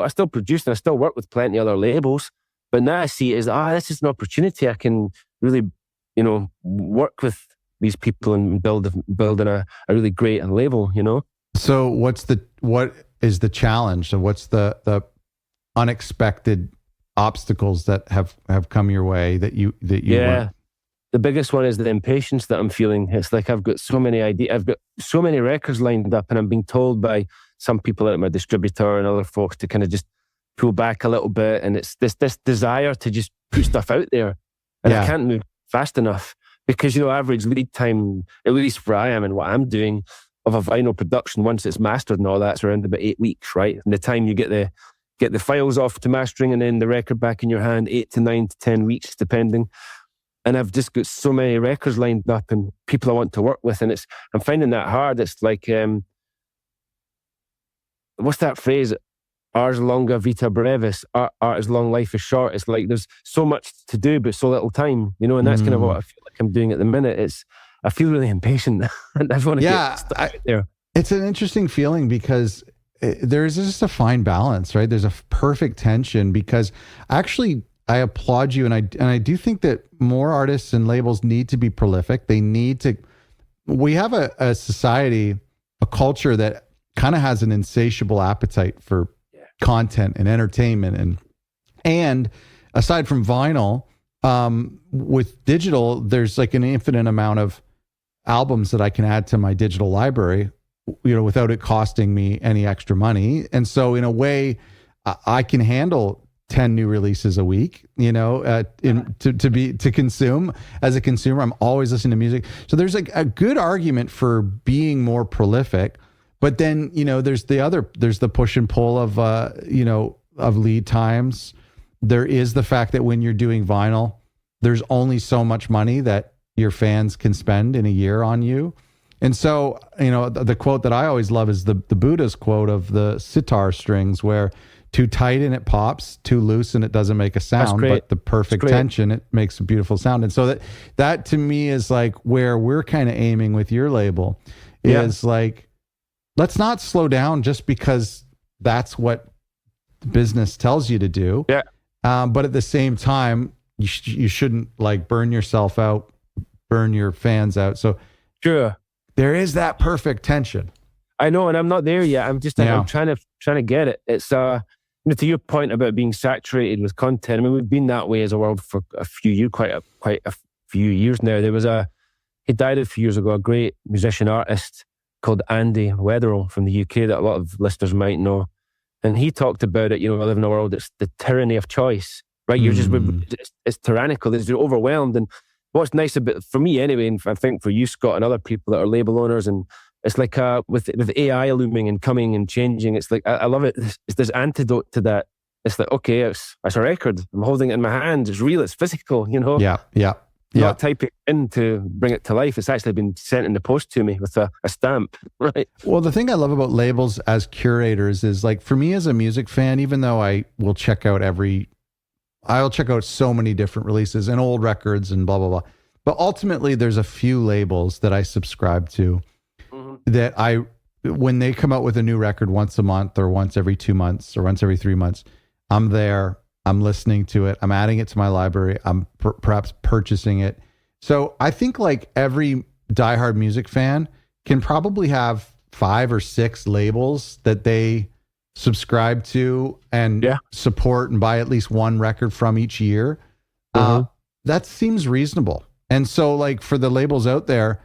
still produce and I still work with plenty of other labels, but now I see it as this is an opportunity. I can really, you know, work with these people and building a really great label, you know. So what is the challenge? So what's the unexpected obstacles that have come your way that you weren't? The biggest one is the impatience that I'm feeling. It's like I've got so many ideas. I've got so many records lined up, and I'm being told by some people at my distributor and other folks to kind of just pull back a little bit. And it's this desire to just put stuff out there. And I can't move fast enough because, you know, average lead time, at least where I am and what I'm doing, of a vinyl production, once it's mastered and all that's around about 8 weeks, right? And the time you get the files off to mastering and then the record back in your hand, 8 to 9 to 10 weeks, depending. And I've just got so many records lined up and people I want to work with. And I'm finding that hard. It's like, what's that phrase? Ars longa vita brevis. Art is long, life is short. It's like there's so much to do, but so little time, you know, and that's kind of what I feel like I'm doing at the minute. I feel really impatient. I just want to get stuck there. It's an interesting feeling because there's just a fine balance, right? There's a perfect tension because actually I applaud you. And I do think that more artists and labels need to be prolific. We have a society, a culture that kind of has an insatiable appetite for content and entertainment. And aside from vinyl, with digital, there's like an infinite amount of albums that I can add to my digital library, you know, without it costing me any extra money. And so in a way, I can handle 10 new releases a week, you know, to consume. As a consumer, I'm always listening to music. So there's like a good argument for being more prolific, but then, you know, there's the push and pull of, of lead times. There is the fact that when you're doing vinyl, there's only so much money that your fans can spend in a year on you. And so, you know, the quote that I always love is the Buddha's quote of the sitar strings, where too tight and it pops, too loose and it doesn't make a sound, but the perfect tension, it makes a beautiful sound. And so that to me is like where we're kind of aiming with your label is like, let's not slow down just because that's what business tells you to do. Yeah. But at the same time, you shouldn't like burn yourself out, burn your fans out. So sure, there is that perfect tension. I know, and I'm not there yet. I'm just I'm trying to get it. It's to your point about being saturated with content. I mean, we've been that way as a world for a few years, quite a few years now. There was he died a few years ago, a great musician artist called Andy Weatherall from the UK that a lot of listeners might know. And he talked about it, we live in a world that's the tyranny of choice, right? You're just, it's tyrannical, you're overwhelmed. And what's nice about, for me anyway, and I think for you, Scott, and other people that are label owners, and it's like with AI looming and coming and changing, it's like, I love it. It's this antidote to that. It's like, okay, it's a record. I'm holding it in my hand. It's real. It's physical, Yeah. Not typing in to bring it to life. It's actually been sent in the post to me with a stamp, right? Well, the thing I love about labels as curators is, like, for me as a music fan, even though I will check out I'll check out so many different releases and old records and blah, blah, blah. But ultimately, there's a few labels that I subscribe to that when they come out with a new record once a month or once every 2 months or once every 3 months, I'm there, I'm listening to it, I'm adding it to my library, I'm perhaps purchasing it. So I think like every diehard music fan can probably have 5 or 6 labels that they subscribe to and support and buy at least one record from each year. That seems reasonable. And so, like, for the labels out there,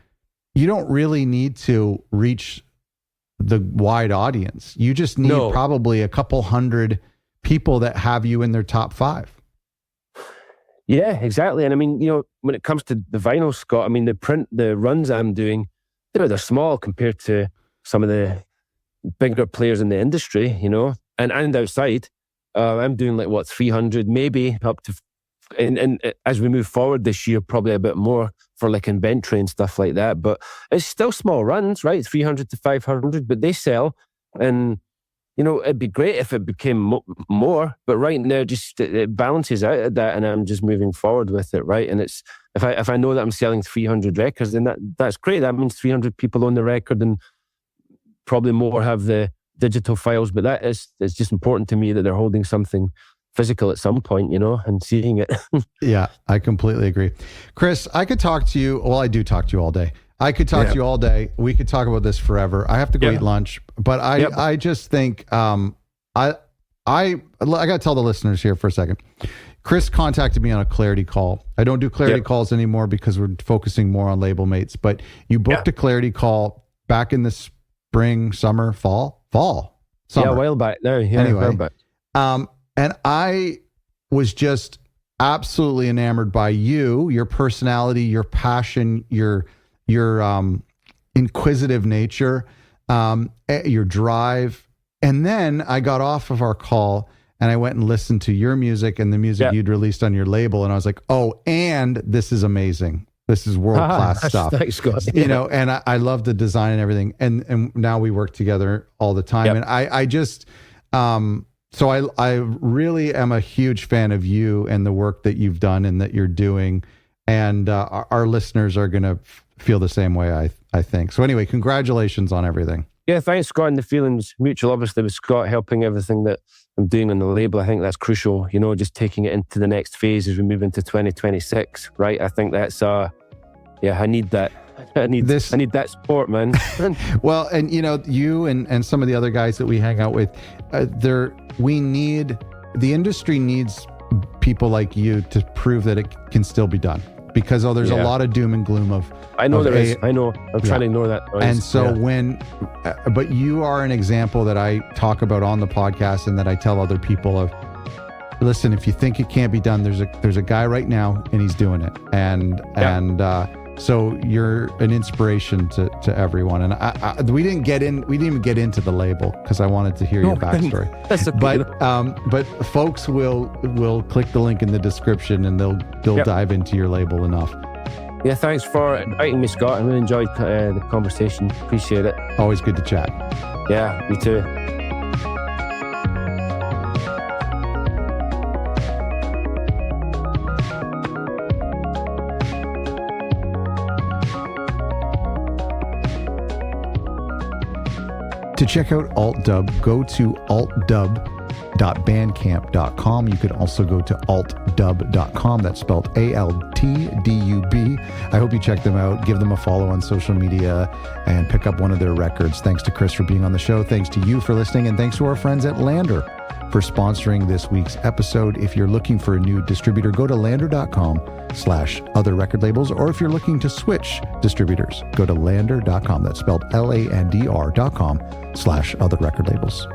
you don't really need to reach the wide audience. You just need probably a couple hundred people that have you in their top 5. Yeah, exactly. And I mean, when it comes to the vinyl, Scott, I mean, the runs I'm doing, they're small compared to some of the bigger players in the industry, and outside. I'm doing 300, maybe up to, and as we move forward this year, probably a bit more for like inventory and stuff like that. But it's still small runs, right? 300 to 500, but they sell. And, it'd be great if it became more, but right now just it balances out at that, and I'm just moving forward with it, right? And it's, if I know that I'm selling 300 records, then that's great. That means 300 people own the record, and probably more have the digital files, but it's just important to me that they're holding something physical at some point, and seeing it. Yeah, I completely agree. Chris, I could talk to you. Well, I do talk to you all day. I could talk to you all day. We could talk about this forever. I have to go eat lunch, but I just think, I got to tell the listeners here for a second. Chris contacted me on a Clarity call. I don't do Clarity calls anymore because we're focusing more on label mates, but you booked a Clarity call back in the spring, summer, fall, summer. Yeah, a while back. No, yeah, anyway, a while back. And I was just absolutely enamored by you, your personality, your passion, your inquisitive nature, your drive. And then I got off of our call and I went and listened to your music and the music you'd released on your label. And I was like, oh, and this is amazing. This is world-class stuff. Thanks, Scott. And I love the design and everything. And now we work together all the time. And I just, so I really am a huge fan of you and the work that you've done and that you're doing. And our listeners are going to feel the same way, I think. So anyway, congratulations on everything. Yeah, thanks, Scott. And the feeling's mutual, obviously, with Scott helping everything that I'm doing on the label. I think that's crucial, just taking it into the next phase as we move into 2026, right? I think that's, I need that. I need that support, man. Well, and you and some of the other guys that we hang out with, the industry needs people like you to prove that it can still be done. Because there's a lot of doom and gloom of. I know there is. I know. I'm trying to ignore that noise. And so but you are an example that I talk about on the podcast and that I tell other people of. Listen, if you think it can't be done, there's a guy right now and he's doing it, and so you're an inspiration to everyone. And we didn't even get into the label because I wanted to hear your backstory. That's okay. But folks will click the link in the description and they'll dive into your label enough. Yeah, thanks for inviting me, Scott. I really enjoyed the conversation. Appreciate it. Always good to chat. Yeah, me too. To check out AltDub, go to altdub.bandcamp.com. You could also go to altdub.com. That's spelled ALTDUB. I hope you check them out. Give them a follow on social media and pick up one of their records. Thanks to Chris for being on the show. Thanks to you for listening. And thanks to our friends at LANDR for sponsoring this week's episode. If you're looking for a new distributor, go to landr.com/other record labels. Or if you're looking to switch distributors, go to landr.com. That's spelled LANDR.com/other record labels.